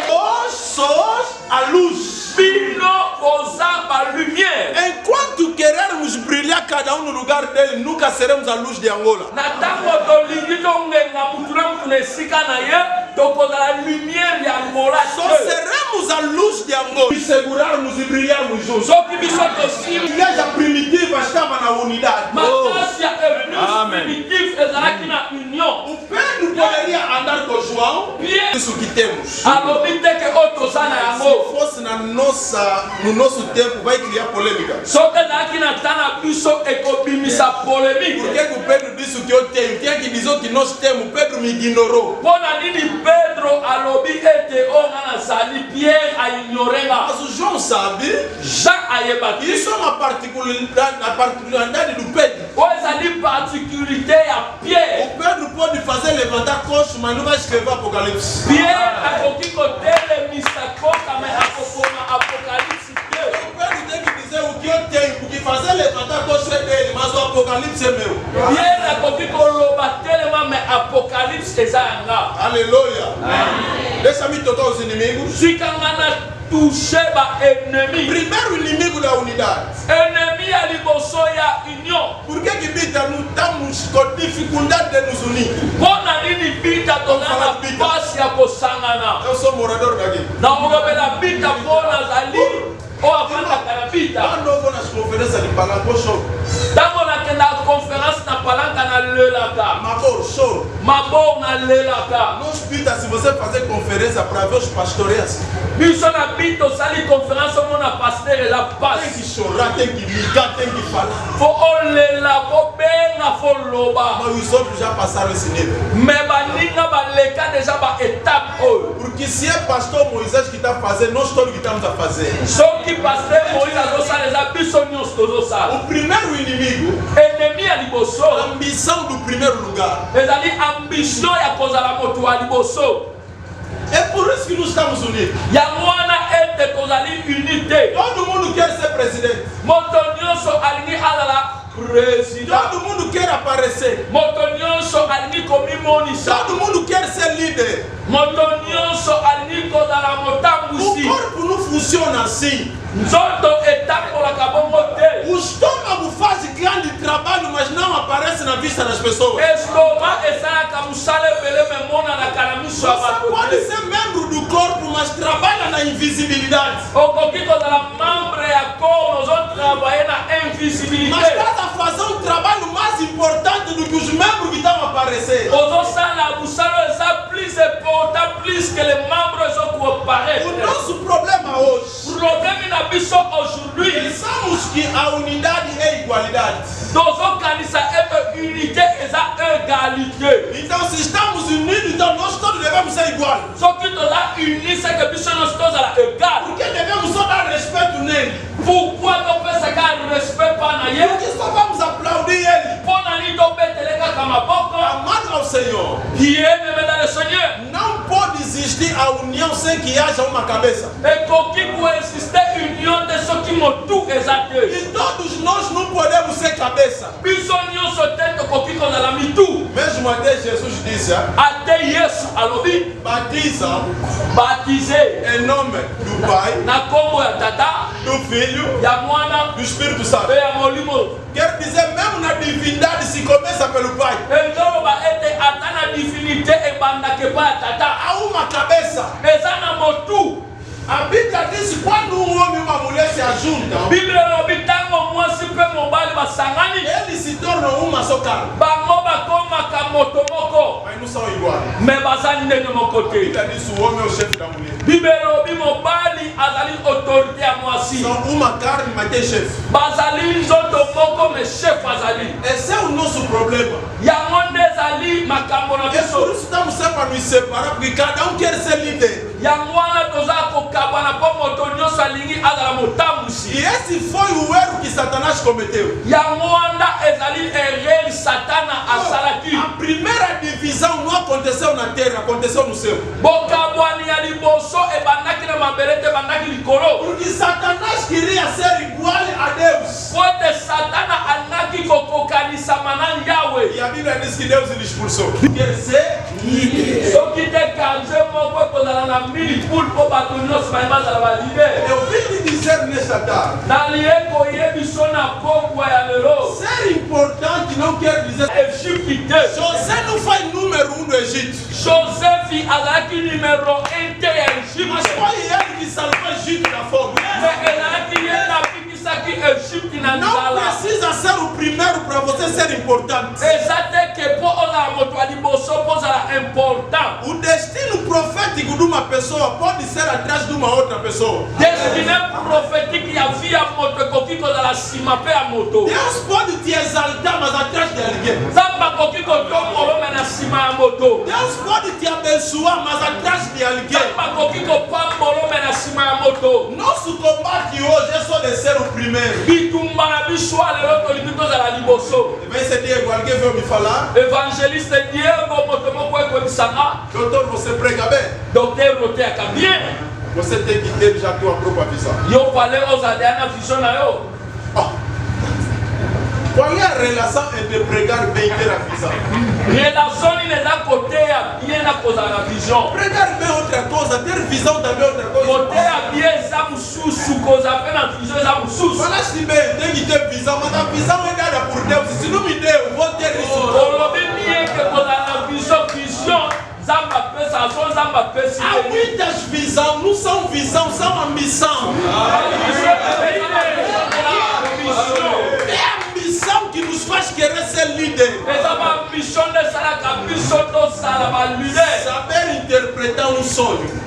Vós sois a luz. Bino oza ba lumière. Enquanto querermos brilhar cada um no lugar dele, nunca seremos a luz de Angola. Na ntango tolingi tongenga mutu na mutu na esika na ye, tokozala lumière ya ngola Só te. seremos a luz de Angola e segurarmos e brilharmos juntos. Soki biso A tosili igreja primitiva estava na unidade. makasi ya église primitive ezalaki na union. O Pedro poderia andar com João. Pierre Isso que temos. alobi te ke oyo toza na Se yango. fosse no nosso tempo, vai criar polêmica. Soki ezalaki na ntan na biso ekobimisa Por polémique. que o Pedro disse o que eu tenho? Tinha que dizer o que nós temos. Pedro me ignorou. Mpo na nini Pedro alobi ete oyo nga nazali, Pierre aignorenga. Mas o João sabe. Jean ayebaki. Isso é uma particularidade do Pedro. Oyo ezali particularité ya Pierre. O Pedro pode fazer levantar coxo, mas não vai escrever Apocalipse. Pierre akoki kotelemisa koka me akokoma apocalypse te. O Pedro tem que dizer o que eu tenho, porque fazer levantar coxo é dele, mas o Apocalipse é meu. Pierre akoki koloba telema me apocalypse eza yanga. Aleluia. Deixa-me tocar os inimigos. Sikanga na touche ba ennemi. Primeiro inimigo da unidade. Ennemi ya liboso ya union. Por que Bita não estamos com dificuldade de nos unir? Mpona nini bita tozala na pasi ya kosangana? Eu sou morador daqui. Na olobela bita mpona zali oyo afandaka na bita. Quando eu vou nas conferências de Palanco, choro. Ntango nakendaka conférence na palanka nalelaka. Mabor, choro. Mabor nalelaka. Nos bita, se você fazer conferência para ver os pastores, Biso na bita osali conférence omona pasteur eza tem pasi. que chorar, tem que ligar, tem que falar. Fo olela, fo benga, fo loba. Mas os outros já passaram esse nível. Me baninga baleka deja ba étape oyo. Porque se é pastor Moisés que está fazendo, nós todos que estamos a fazer. Soki pasteur Moïse azosala eza biso nyonso tozosala. O primeiro inimigo, Ennemi ya liboso a ambição do primeiro lugar. ezali ambition ya kozala moto wa liboso. É por isso que nós estamos unidos. Yango wana ete tozali unité. Todo mundo quer ser presidente. Moto nyonso alingi azala président. Todo mundo quer aparecer. Moto nyonso alingi komimonisa. Todo mundo quer ser líder. Moto nyonso alingi kozala O motambusi. corpo não funciona assim. Nzoto etakolaka bongo te. O estômago faz grande trabalho, mas não aparece na vista das pessoas. Estoma esalaka musala ebele memonanaka na miso ya Você bato pode te. ser membro do corpo, mas trabalha na invisibilidade. Okoki kozala membre ya corps ozotravaille na Mas invisibilité. está a fazer um trabalho mais importante do que os membros que estão a aparecer. Ozosala musala eza plus important plus que les membres ezokoparaître. O nosso problema hoje, Problème na biso aujourd'hui pensamos que a unidade é igualdade. tozokanisa ete unité eza égalité. Então, se estamos unidos, então nós todos devemos ser iguais. Soki toza uni seke biso nyonso tozala égal. Porque devemos só dar respeito nele. Pourquoi topesaka respect pa na ye? Porque só vamos aplaudir ele. Mpo na nini tobetele kaka maboko? Amado ao Senhor. Bien-aimé dans le Seigneur. Não pode existir a união sem que haja uma cabeça. Ekoki koexiste union te soki motu eza te. E todos nós não podemos ser cabeça. Biso nyonso te tokoki kozala mitu. Mesmo até Jesus disse, Ate Yesu alobi batizam baptize em nome do Pai, na kombo ya tata do Filho, ya mwana do Espírito pe Santo. ya molimo. Quer dizer, mesmo na divindade se começa pelo Pai. Ezoloba ete ata na divinité ebandaka epai ya tata Há uma cabeça. eza na motu. A Bíblia diz quando homem e uma mulher se ajuntam, Bible elobi ntango mwasi mpe mobali basangani eles se tornam uma só carne. bango bakomaka moto moko Mas não são iguais. me baza ndenge moko A te. Bíblia diz o homem é o chefe da mulher. Bible elobi mobali azali autorité ya mwasi São uma carne, mas tem chefe. bazali nzoto moko me chef azali Esse é o nosso problema. yango nde ezali makambo na É por biso. isso que estamos sempre a nos separar, porque cada um quer ser líder. Yango wana toza kokabwana mpo moto nyonso alingi azala E motambusi. esse foi o erro que Satanás cometeu. Yango wana ezali erreur satana asalaki. A primeira divisão não aconteceu na terra, aconteceu no céu. Bokabwani ya liboso ebandaki na mabele te ebandaki likolo. Porque Satanás queria ser igual a Deus. Po ete satana alingaki kokokanisama na yawe. E a Bíblia diz que Deus ele expulsou. Quer ser líder. soki te kanje moko ekozala na mili poule mpo bato nyonso baye bazala balider. Eu vim lhe dizer nesta tarde, nalie koyebi so na pokwa ya lelo ser importante não quer dizer... Égypte te. José não foi número 1 do Egito. Josefi azalaki numero 1 te ya Mas Égypte. foi ele que salvou o Egito da fome. Me ezalaki ye na bikisaki Égypte na Não nzala. precisa ser o primeiro para você ser importante. eza te ke mpo ozala moto ya liboso mpo ozala important. O destino profético de uma pessoa pode ser atrás de uma outra pessoa. Destine prophétique ya vie ya moto ekoki kozala nsima mpe ya moto. Deus pode te exaltar, mas atrás de alguém. nzambe akoki kotombolome na nsima ya moto. Deus pode te abençoar, mas atrás de alguém. nzambe akoki kopambolome na nsima ya moto. Nosso combate hoje é só de ser o primeiro. bitumba na biso ya lelo tolingi tozala liboso. Vai ser Diego, alguém veio me falar. Evangeliste Diego moto moko ekoyebisanga Doutor, você prega bem? docteur noteyaka bien. Você tem que ter já a tua própria visão. yo fale ozala na vision na yo. Qual est la relation entre prégar bien et la vision? relation inaweza kotea bien na kozala vision Prégar bien autre chose, ter vision também outra coisa. kotea bien eza mosusu kozala mpe na vision eza mosusu Voilà si bien, tem que ter visão, mas a visão é dada por Deus. Se não me deu, vou ter isso. olobi bien ke kozala na vision nzambe apesa so nzambe apesi Há muitas visões, não são visão, são a missão. É a missão que nos faz querer ser líder. Saber interpretar um sonho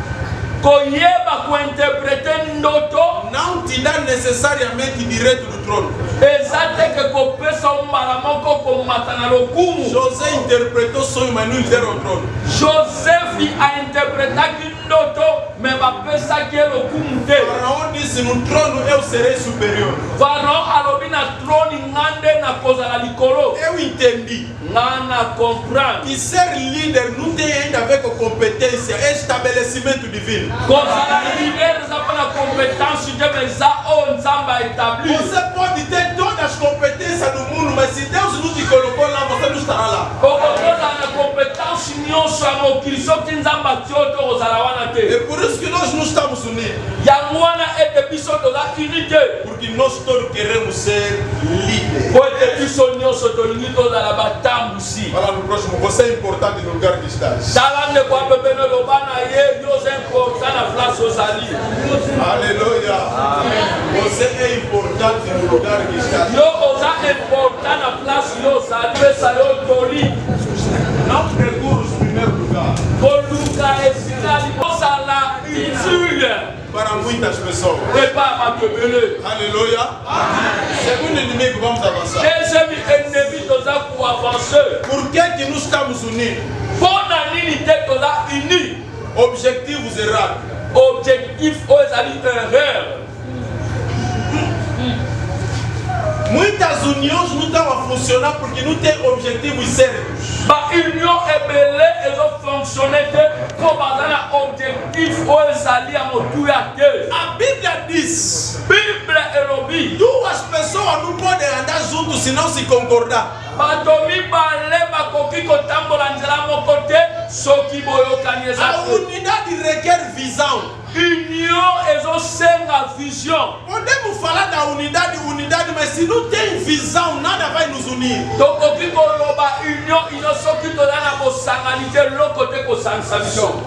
koyeba kointerprete ndoto não te dá necessariamente direito do trono. eza te ke kopesa mbala moko komata na lokumu. José interpretou sonho, mas não lhe deram o trono. Joseph ainterpretaki ndoto me bapesaki ye lokumu te. Faraó disse: no trono eu serei superior. Faraon alobi na troni ngande na kozala likolo. Eu entendi Ngana comprendre que ser líder não tem ainda a ver com competência, é estabelecimento divino. kozala lider eza mpo na compétence te me eza oyo nzambe aétablir. Você pode ter todas as competências do mundo, mas se Deus não te colocou lá, você não estará lá. okozala na compétence nyonso ya mokili soki nzambe atie oyo to kozala wana É te. por isso que nós não estamos unidos, yango wana ete biso toza uni te porque nós todos queremos ser líderes. po ete biso nyonso tolingi tozala batambusi. Fala no próximo, você é importante no lugar que estás. tala ndeko apepene loba na ye yo oza important na place ozali. Aleluia. Você é importante no lugar que estás. yo oza important na place yo ozali pesa yo toli Não procure o primeiro lugar koluka esika kozala utile para muitas pessoas. epa ya bato ebele. Aleluia. Segundo inimigo, vamos avançar. deuxième ennemi toza koavance. Por que nós estamos unidos? mpo na nini te toza uni. Objetivos errados. objectif oyo ezali erreur. Muitas uniões não estão a funcionar porque não tem objetivos certos. baunion ebele ezofonctionne te mpo baza na objectif oyo ezali ya motuya te. A Bíblia diz: bible elobi duas pessoas não podem andar juntos se não se concordar. bato mibale bakoki kotambola nzela moko te soki boyokani eza A te. unidade requer visão. union ezosenga vision. Podemos falar da unidade, mas se não tem visão, nada vai nos unir. tokoki koloba union ino soki toza na bosangani te loko te kosangisa biso.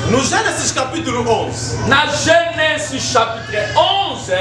No Gênesis capítulo 11, na Genèse chapitre 11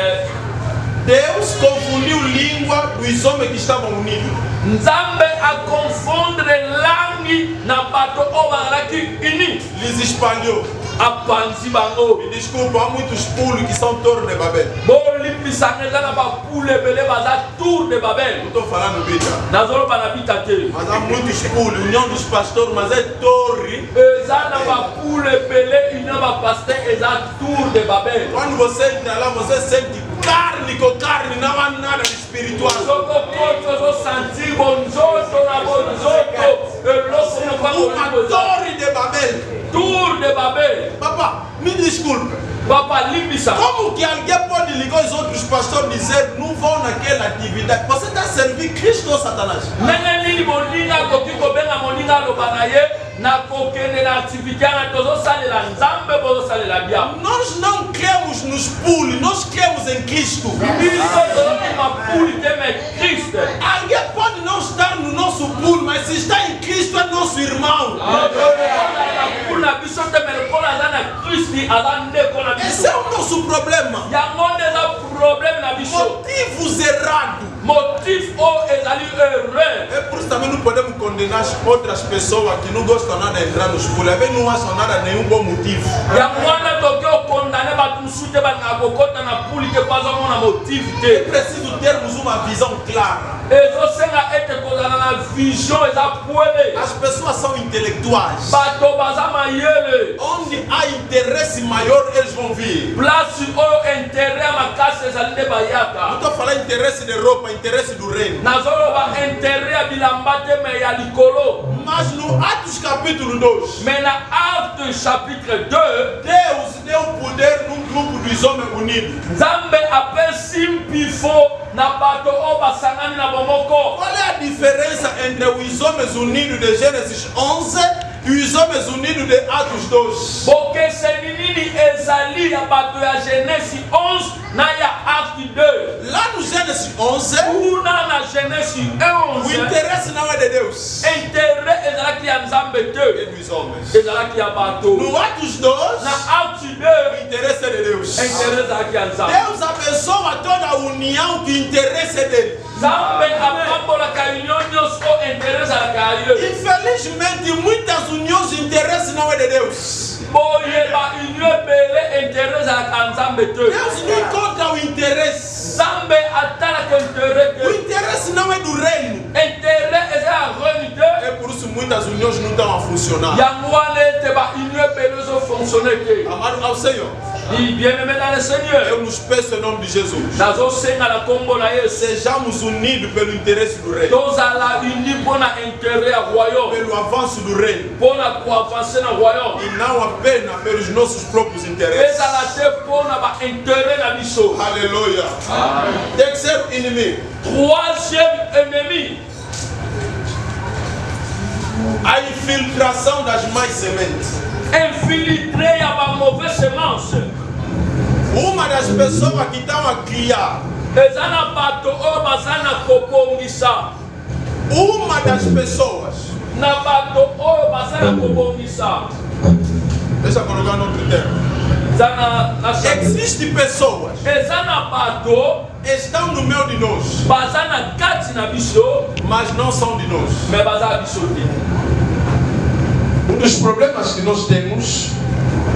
Deus confundiu língua dos homens que estavam unidos. nzambe akonfondre langi na bato oyo bazalaki uni Lhes espalhou. apanzi bango. Me desculpa, há muitos pulos que são torre de Babel. bolimbisanga eza na bapule ebele baza tour de babel. Não estou falando Bíblia. nazoloba na bita te Mas há muitos pulos, união dos pastores, mas é torre. eza na bapule ebele union bapaster eza tour de babel. Quando você entra lá, você sente carne com carne, não há nada de espiritual. sokokoto ozosentir bonzoto na bonzoto eloko mokango Uma torre de Babel. tour de babel. Papá, me desculpe. papa limbisa Como que alguém pode ligar os outros pastores e dizer não vão naquela atividade? Você está a servir Cristo ou Satanás? ndenge nini moninga akoki kobenga moninga aloba na ye nakokende na aktivité wana tozosalela nzambe bozosalela diabo. Nós não cremos nos pulos, nós cremos em Cristo. biso tozokima puli te me kriste. Alguém pode não estar no nosso pulo, mas se está em Cristo é nosso irmão. puli na biso te me lokola aza na kristi aza ndeko na Esse biso. é o nosso problema. yango nde eza problème na biso. Motivos errados. motif oyo ezali erreur. É por isso também não podemos condenar outras pessoas que não gostam nada de entrar nos pulos. Eles não acham nada, nenhum bom motivo. yango wana toki okondane bato mosusu te balinga kokota na puli te po azomona motive É te. preciso termos uma visão clara. ezosenga ete kozala na vision eza pwele. As pessoas são intelectuais. bato baza mayele. Onde há interesse maior, eles vão vir. place oyo intérêt ya makasi ezali nde Não bayaka. estou falando interesse de roupa, interesse do reino. nazoloba intérêt ya bilamba te me ya likolo. Mas no Atos capítulo 2, me na acte chapitre 2 Deus deu poder num grupo dos homens unidos. Nzambe apesi mpifo na bato o basangani na bomoko. Qual é a diferença entre os homens unidos de Gênesis 11 e os homens unidos de Atos 2? Bokese nini ezali ya bato ya Genèse 11 na ya Acte 2. Lá no Gênesis 11, Kuna na Genèse o 11. interesse não é de Deus, Intérêt ezalaki ya Nzambe é te. dos homens. Ezalaki ya bato. No Atos 2, Na Acte 2. o interesse é de Deus. Intérêt ezalaki ya Nzambe. Deus abençoa toda a união que o interesse é dele. Nzambe apambolaka union nyonso o intérêt ezalaka ye. Infelizmente, muitas uniões de interesse não é de Deus. Boyeba union ebele intérêt ezalaka Nzambe te. Deus não encontra o interesse. Nzambe atalaka intérêt O te. interesse não é do reino. Intérêt ezala reine te. É por isso que muitas uniões não estão a funcionar. Yango wana ete ba union ebele ezofonctionne te. Amado ao Senhor, Bien-aimé dans le Seigneur, eu nos peço em nome de Jesus. nazosenga na kombo na Yesu. Sejamos unidos pelo interesse do reino, Tozala uni mpona intérêt ya royaume, pelo avanço do reino, mpona koavanse na royaume. e não apenas pelos nossos próprios interesses. Ezala te mpona ba intérêt na biso. Aleluia. Terceiro inimigo, Troisième ennemi, a infiltração das más sementes. infiltré ya ba mauvaise semence. Uma das pessoas que estão a criar, Eza na bato oyo baza na kobongisa. uma das pessoas, Na bato oyo baza na kobongisa. deixa eu colocar no outro termo. Eza na Existem pessoas eza na bato que estão no meio de nós, baza na kati na biso, mas não são de nós. me baza na biso te. Um dos problemas que nós temos,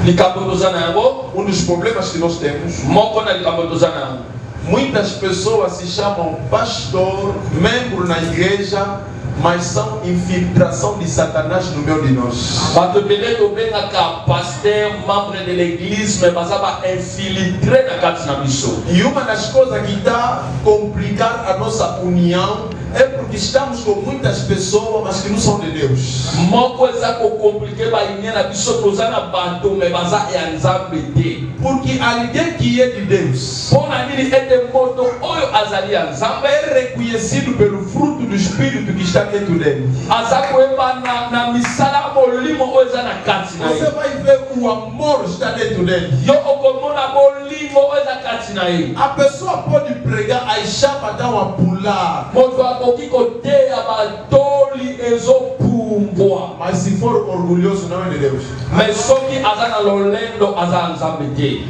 Likambo toza na yango, um dos problemas que nós temos, moko na likambo toza na yango. muitas pessoas se chamam pastor, membro na igreja, mas são infiltração de Satanás no meio de nós. Bato ebele tobengaka pasteur, membre de l'église, me baza ba infiltré na kati na biso. E uma das coisas que está a complicar a nossa união é porque estamos com muitas pessoas, mas que não são de Deus. Moko eza kokomplike bayinie na biso toza na bato me baza ya Nzambe te. Porque alguém que é de Deus Mpona nini ete moto oyo azali ya Nzambe é reconhecido pelo fruto do Espírito que está dentro dele. aza koyeba na misala molimo oyo eza na kati na Você ye. vai ver o amor está dentro dele. Yo okomona molimo oyo eza kati na ye. A pessoa pode pregar, as chapas dão a pular. Moto akoki koteya batoli ezopumbwa. Mas se for orgulhoso, não é de Deus. Me soki aza na lolendo aza ya Nzambe te.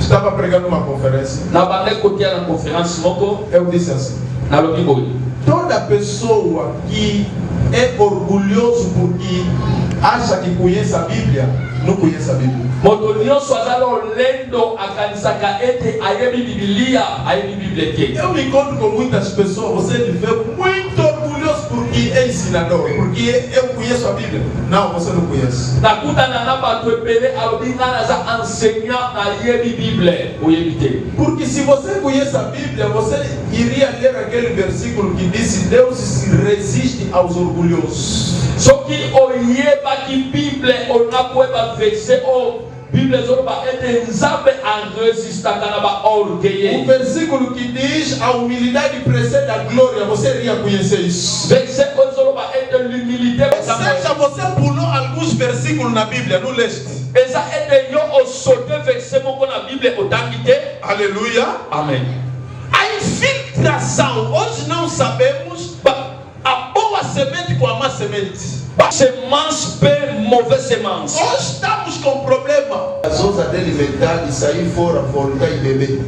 Estava pregando uma conferência. Na bande kotia na conference moko Eu disse assim: nalobi boye. toda pessoa que é orgulhoso porque acha que conhece a Bíblia, não conhece a Bíblia. Moto nyonso aza lolendo akanisaka ete ayebi Biblia ayebi Biblia te. Eu me encontro com muitas pessoas, você me vê muito orgulhoso porque é ensinador, porque eu conheço a Bíblia. Não, você não conhece. Nakutana na bato ebele alobi nga naza enseignant nayebi Biblia oyebi te. Porque se você conhece a Bíblia, você iria ler aquele versículo que diz: Deus se resiste aos orgulhosos. Soki oyebaki Biblia onakoyeba verset o Biblia ezoloba ete Nzambe aresistaka na O baorgueilleux. versículo que diz: a humildade precede a glória, você iria conhecer isso. Verset oyo ezoloba ete l'humilité Ou seja, você pulou alguns versículos na Bíblia, não leste. eza ete yo osote verset moko na Biblia otangi te. Aleluia. Amen. A infiltração, hoje não sabemos a boa semente com a má semente. Semence pe mauvaise semence. Hoje estamos com problema. As outras alimentar e sair fora, voltar e beber.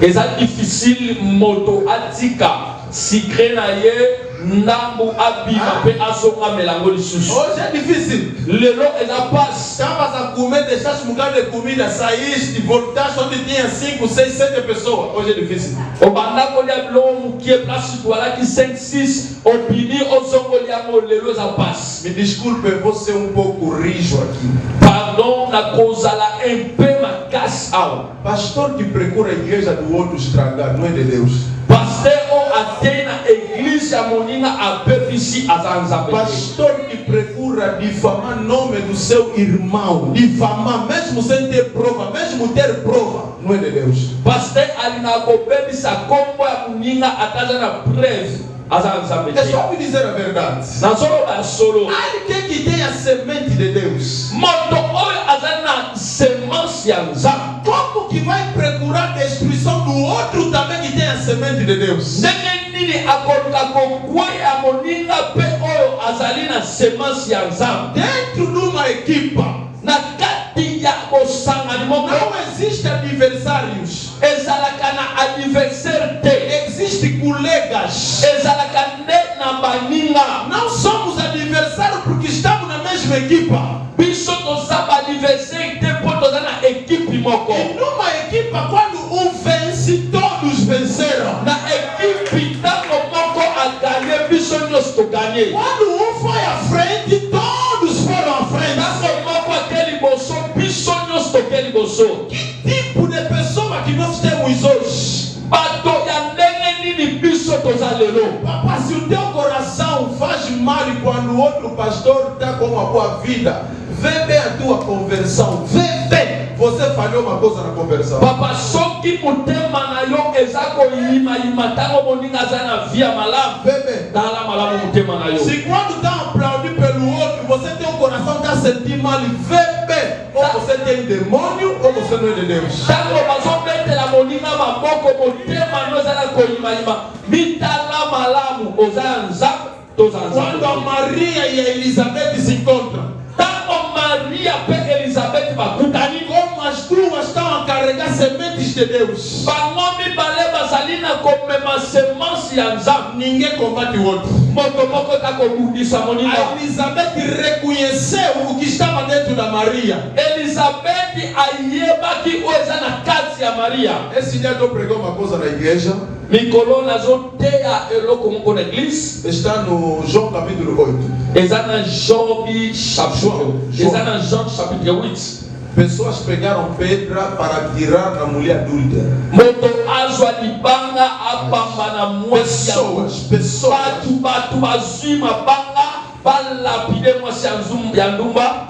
Eza difficile moto atika sikre na ye ndambu abima pe asonga melango lisusu. Hoje é difícil. Lelo eza passe. Estavas a comer, deixaste um bocado de comida, saíste, voltaste onde tinha 5, 6, 7 pessoas. Hoje é difícil. Obanda kolia biloko mokie place toalaki 5, 6 opini ozongolia mo lelo eza passe. Me desculpe, vou ser um pouco rijo aqui. Pardon na kozala un peu makasi awa. Pastor que procura a igreja do outro estragar, não é de Deus. Pasteur o atei na église ya moninga apefisi azanzambe. Pastor que procura difamar nome do seu irmão, difamar, mesmo sem ter prova, mesmo ter prova, não é de Deus. Pastor alina kopebisa kombo ya moninga ataza na preuve azanzambe. É só me dizer a verdade. Na solo ba solo. Alguém que tem a semente de Deus, Moto oyo azana semence ya nzambe. como que vai procurar a destruição do outro também que tem a semente de Deus? Ndenge nini akoluka kokweya moninga pe oyo azali na semence ya nzambe. Dentro de uma equipa, Na kati ya bosangani moko não existe adversários, ezalaka na adversaire te, existem colegas. ezalaka nde na baninga. Não somos adversários porque estamos na mesma equipa. Biso toza baadversaire te mpo toza na ekipe moko. E numa equipa, quando um vence, todos venceram. Na ekipe ntango moko aganye biso nyonso toganye. Quando um foi à frente, todos foram à frente. Ntango moko ake liboso biso nyonso toke liboso. Que tipo de pessoa que nós temos hoje? Bato ya ndenge nini biso toza lelo. Papá, se o teu coração faz mal quando o outro pastor está com uma boa vida, vê bem a tua conversão, vê bem. Você falhou uma coisa na conversão. Papa soki motema na yo eza koyimayima ntango moninga aza na via malamu. Vê bem. Tala malamu motema na yo. Se quando está aplaudido pelo outro, você tem um coração que está sentindo mal, vê bem. Ou você tem demônio, ou você não é de Deus. Ntango bazobetela moninga maboko motema no ezala koyimayima mitala malamu oza ya nzambe toza Quando a nzambe. Maria e a Elizabeth se encontram, Ntango Maria pe Elizabeth bakutani como as duas estão a carregar sementes de Deus, bango mibale bazali na komema semence ya nzambe. ninguém combate o outro. Moto moko takobundisa A moninga. Elizabeth reconheceu o que estava dentro da Maria. Elizabeth ayebaki oyo eza na kati ya Maria. Esse dia eu preguei uma coisa na igreja, Mikolo nazoteya eloko moko na eglise. está no João capítulo 8. Eza na Job chapitre. Eza na Jean chapitre 8. Pessoas pegaram pedra para tirar na mulher adulta. Moto azwa libanga apambana mwasi ya Pessoas. batu bazwi mabanga balapide mwasi ya ndumba.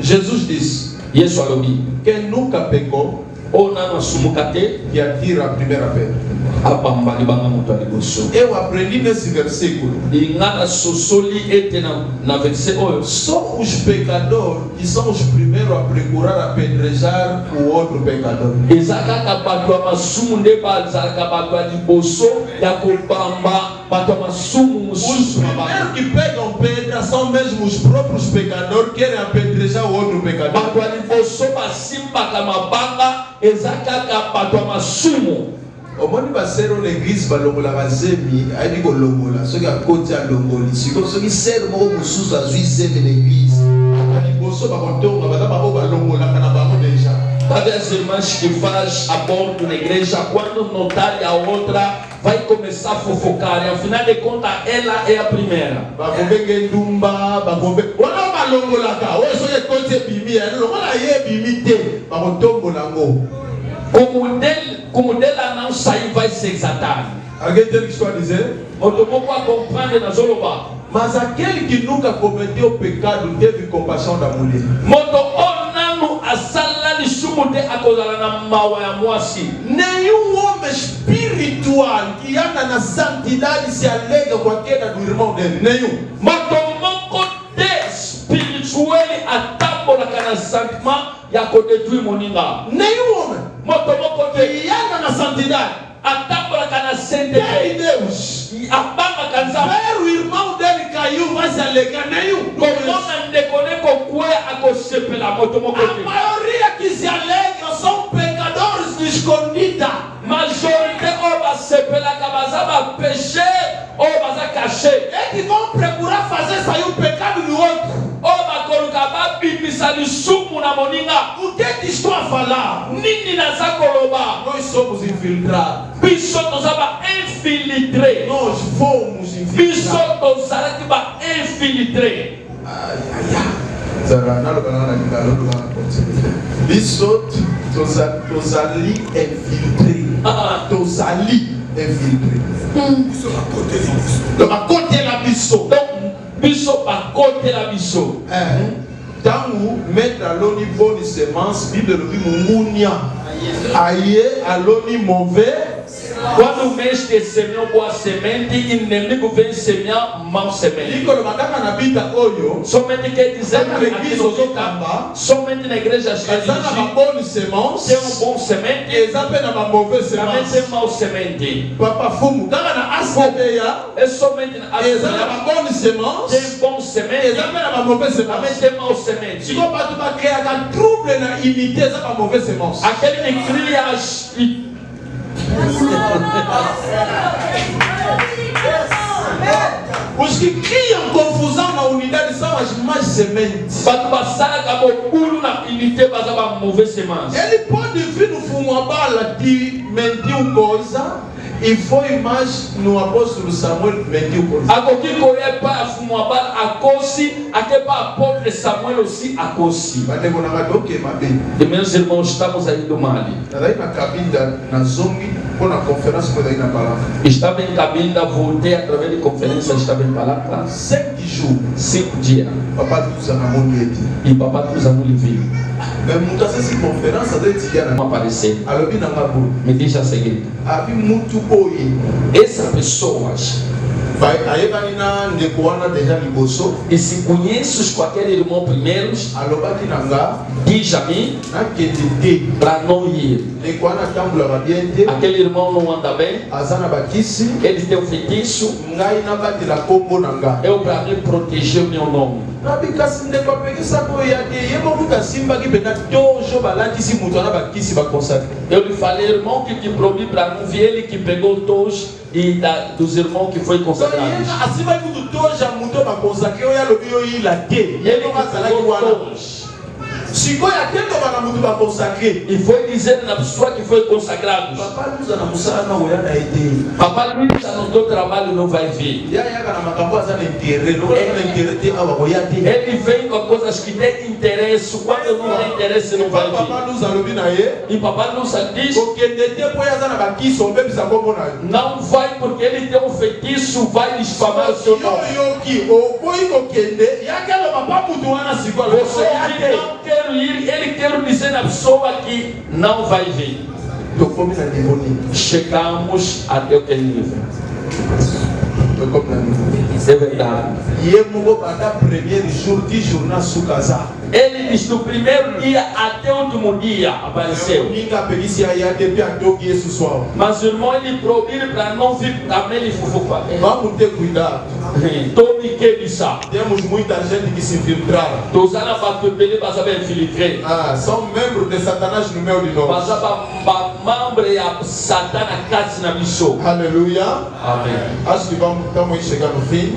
Jesus disse: Yesu alobi quem nunca pecou, oyo nano asumuka te que atira a primeira pedra. apamba libanga moto ya liboso. Eu aprendi nesse versículo. Inga nasosoli ete na verset oyo Só os pecadores que são os primeiros a procurar apedrejar o outro pecador. eza kaka bato ya masumu nde bazalaka bato ya liboso ya kobamba bato ya masumu Os mosusu na primeiros bango. que pegam pedra são mesmo os próprios pecadores que querem apedrejar o outro pecador. Bato ya liboso basimbaka mabanga eza kaka bato ya masumu. omoni basere oyo l'église balongolaka zemi ayebi kolongola soki akoti alongoli sikoyo soki sere moko mosusu azwi zemi na église na liboso bakotonga baza bango balongolaka na bango deja. Sabe as irmãs que faz aborto na igreja, quando notarem a outra, vai começar a fofocar. E ao final de contas, ela é a primeira. bakobenge ndumba bakobe wana balongolaka oyo soki ekoti ebimi longola ye ebimi te bakotombola yango. Como dela não sair, vai se exaltar. Alguém tem que só dizer? Motomoko a compreender na Zoloba. Mas aquele que nunca cometeu pecado teve compaixão da mulher. Moto onano asala lisumu de akozala na mawa ya mwasi. Nenhum homem espiritual que anda na santidade se alega com a queda do irmão dele. Nenhum. Motomoko de spiritueli atambolaka na sentiment ya kodetruire moninga. Nenhum homem Motomoko de que anda na santidade atambolaka na tem sentete. Deus. Abanga kanzama. Ver o irmão dele caiu, vai se alegar. Nenhum. Komona ndekone kokweya akosepela motomoko A te. maioria que se alegra são pecadores escondidos. Majorité oyo basepelaka baza bapeche oyo baza caché. É que vão procurar fazer sair o pecado do outro. Oyo bakoluka babimisa lisumu na moninga. O que é que estou a falar? Nini naza koloba? Nós somos infiltrados. Biso toza bainfiltré. Nós fomos Biso infiltrados. tozalaki bainfiltré. Ai, ai, ai. Zara, naloba na ngala, naloba na porte. Biso tozali infiltré. Tozali. infiltré. Donc, à côté la biseau. Biso à côté la biso. Tant où mettre à l'oni bonne semence, Bible le mounia. Aïe à l'oni mauvais. Quando o mês de semeou boa semente, inimigo vem semear mau semente. Somente quer dizer que somente na igreja tem bonne semence, tem bom semente, e também tem mau semente. Papa fumu, É somente na bonne semence, tem bom semente, também tem mau semente. Aquele que cria os que criam confusão na unidade são as más sementes. Ele pode vir no fumo a bala de mentiu coisa e foi mais no apóstolo Samuel mentiu coisa. E meus irmãos, estamos aí do Mali. Estava em cabinda, voltei através de conferência, estava em palavra. 5 dias. E papai dos anos viu. Não aparecer. Me diz a seguinte. Essas pessoas e se conheces com aquele irmão primeiro, diz a mim para não ir. Aquele irmão não anda bem, ele tem um feitiço, eu para me proteger o meu nome. Eu lhe falei, irmão, que te provi para não ver ele que pegou todos e dos irmãos que foi consagrado. E foi dizer na pessoa que foi consagrado: Papai Luiz está no teu trabalho, não vai vir. Ele vem com coisas que tem interesse. Quando não tem interesse, não vai vir. E Papai Luiz diz: não vai, porque ele tem um feitiço, vai difamar o seu nome. Você não quer ir, ele quer dizer na pessoa que não vai vir. Chegamos até o que nível. É verdade. Ele diz do primeiro dia até o último dia apareceu. Mas o irmão ele proibiu para não vir também ele fofocar. Vamos ter cuidado. Temos muita gente que se infiltraram. São membros de Satanás no meio de nós. Aleluia. Amém. Acho que estamos chegando no fim.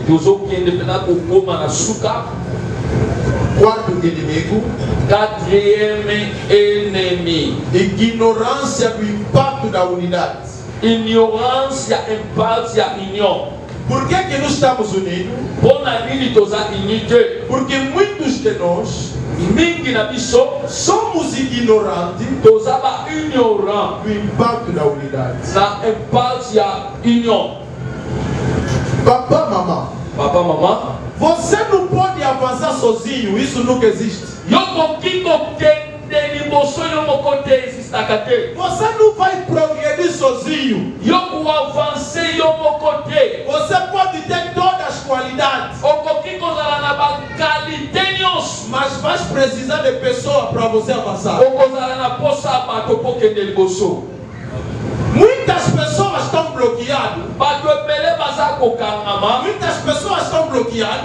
Quarto inimigo. Quatrième ennemi. Ignorância do impacto da unidade. Ignorância impacto da união. Por que nós estamos unidos? Porque muitos de nós somos ignorantes do impacto da unidade. Papá, mamãe, você não pode avançar sozinho, isso nunca existe. Você não vai progredir sozinho. Você pode ter todas as qualidades, mas vai precisar de pessoas para você avançar. Muitas pessoas estão bloqueadas. Muitas pessoas estão bloqueadas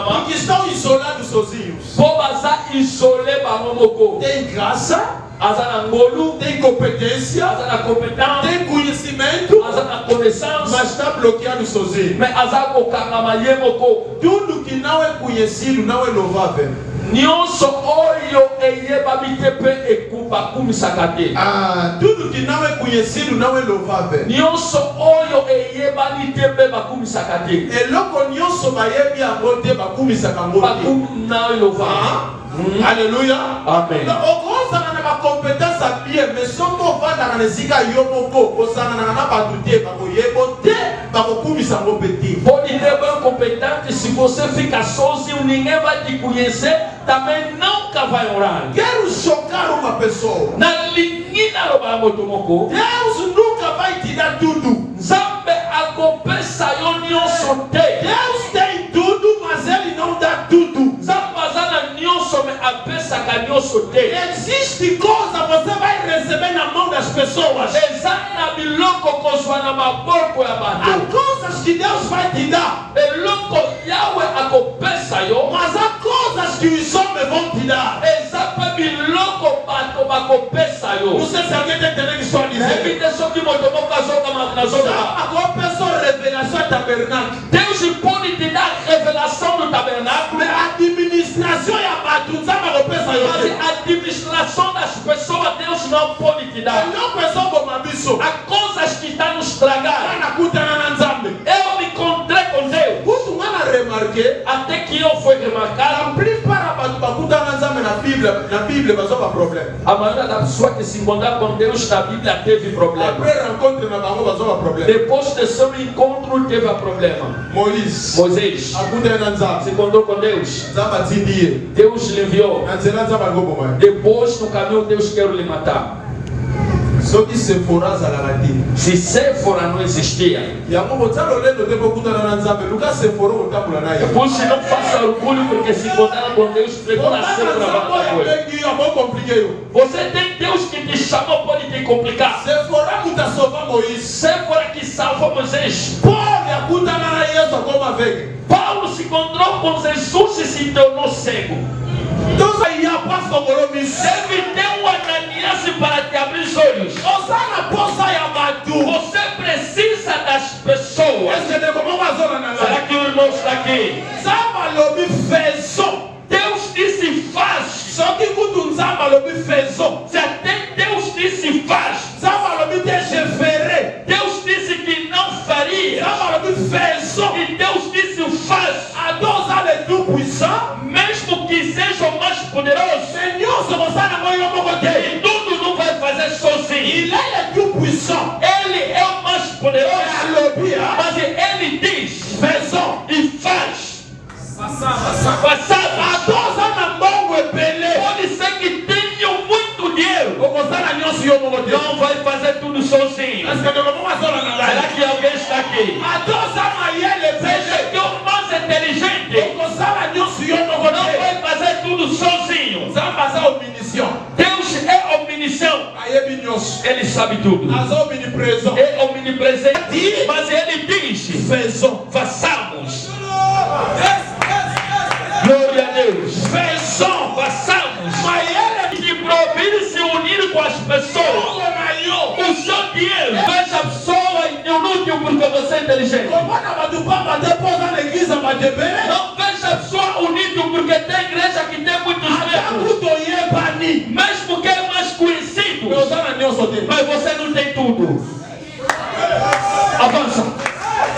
porque estão isolados sozinhos. Tem graça, tem competência, tem conhecimento, mas está bloqueado sozinho. Tudo que não é conhecido não é louvável. Tudo que não é conhecido não é louvável. Aleluia. Amém. Competência bien, mais si on va dans les zika yomoko, au sanana na pas douter, pas yebote, pas kumisa ngopeti. Pode ter bem competente, se você fica sozinho, ninguém vai te conhecer, também nunca vai orar. Quero chocar uma pessoa. Na linguina roba motomoko. Deus nunca vai te dar tudo. Zambe akopesa yo nyonso te. Deus tem tudo, mas Ele não dá tudo. Zambazana nyonso me apesa ka nyonso te. Existe coisa você vai receber na mão das pessoas. Ezana biloko kozwa na maboko ya Há bato. coisas que Deus vai te dar, Eloko Yahweh akopesa yo. mas há coisas que os homens vão te dar. Ezape biloko bato bakopesa yo. Não sei se alguém está entendendo o que estou a dizer. Evite soki motomoko azoka na zona. Agora pessoa revelação é tabernáculo. Deus pode te dar revelação do tabernáculo. Mas a administração é a batunzama que pensa Mas eu. a administração das pessoas Deus não pode te dar. Não pessoa como abisso. Há coisas que estão nos estragadas. Na cuta na nzambe. Eu me encontrei com Deus. Quando uma remarquei, Até que eu fui remarcado. abrir para bacuta na nzambe na Bíblia, mas não há problema. A maioria da pessoa que se encontrar com Deus na Bíblia teve problema. Abrir rencontre na bango, mas não há problema. Depois de seu encontro teve problema. Moisés a cuta na se nzambe. encontrou com Deus. Nzambe atindie. Deus lhe enviou. Na nzela nzambe algo bom. Depois no caminho Deus quer lhe matar. Só que se fora zalarati. Se Séfora não existia, E a mão botar o lendo de bacuta na nzambe. Nunca se fora o tábula na ia. depois não faça orgulho porque se encontraram com Deus, pegou na Séfora vai coisa. Você tem Deus que te chamou, pode te complicar. Se fora muita sova Moisés. Séfora que salvou Moisés. Pode a cuta na Yesu como a vega. Paulo se encontrou com Jesus e se tornou cego. Então aí a paz como o miss. Deve ter um Ananias para te abrir os olhos. Osana posa ya batu. Você precisa das pessoas. Esse de como uma zona na Será lá. que o irmão está aqui? Zamba lobi fezo. Deus disse faz. Só que quando zamba lobi fezo. Se até Deus disse faz. Zamba lobi deixe ferre. Deus disse que não faria. Zamba lobi fezo. E Deus disse faz. A dois ale do puissant. Mesmo que seja o mais poderoso, Senhor se você não vai eu vou ter. e tudo não vai fazer sozinho. Il est do puissant. Ele é o mais poderoso. Lobi Mas ele diz fezo. e faz. A Passado. dois ana mongo epele. Pode ser que tenham muito dinheiro. O gozana nyosi yo mongo Deus. Não vai fazer tudo sozinho. Esse de como uma zona na lá. Será que alguém está aqui? A dois ama ele Seja pele. que o mais inteligente O gozana nyosi yo mongo não Deus. vai fazer tudo sozinho. Zamba za omniscient. Deus é omnisciente. Ayebi nyoso. Ele sabe tudo. Aza omnipresent. É omnipresente. Mas ele diz: Faisons. façamos. Glória a Deus. Faisons. Façamos. Mas ele E proibir se unir com as pessoas. O seu dinheiro. Veja a pessoa inútil porque você é inteligente. como na badupamba depois na igreja badebele. Não veja a pessoa unida porque tem igreja que tem muitos membros. Akuto yebani. Mesmo que é mais conhecido. Meu zana nyoso te. Mas você não tem tudo. Avança.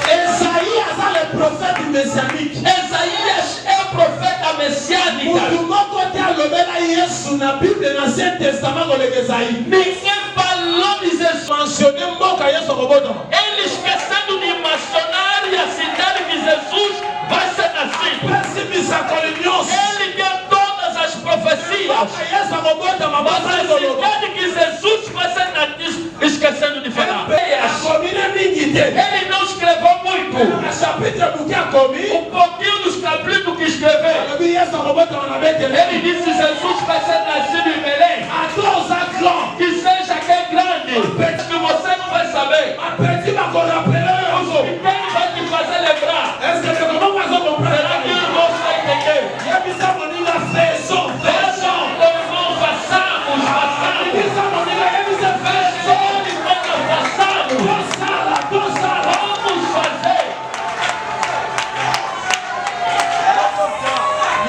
Esaías ale prophète messianique. Isaías é o profeta messiânico. Mutu moko te alobela Yesu na Bible na Ancien Testament koleka Esaïe. Ninguém falou de Jesus. Mentionné mboka Yesu kobotama. Ele esquecendo de mencionar e a cidade que Jesus vai ser nascido. Pessimisa kolinyoso. Ele tem todas as profecias. Mboka Yesu kobotama Mas basa a koloko. cidade que Jesus vai ser nascido, esquecendo de falar. Akomine mingi te. Ele não escreveu muito. Na chapitre buki akomi. Um pouquinho dos capítulos que escreveu. Alobi Yesu kobotama na Betele. Ele disse: Jesus vai ser nascido em Belém. A todos a grand. Que seja que é grande. Que você não vai saber. A petit bakorapele yoso. E quem vai te fazer lembrar? Est-ce que tu comment vas comprendre? Será que o irmão vai entender? Yebisa monina faisons. Façam, irmão, façamos. Yebisa monina yebisa faisons. Façamos. Tosala. Vamos fazer.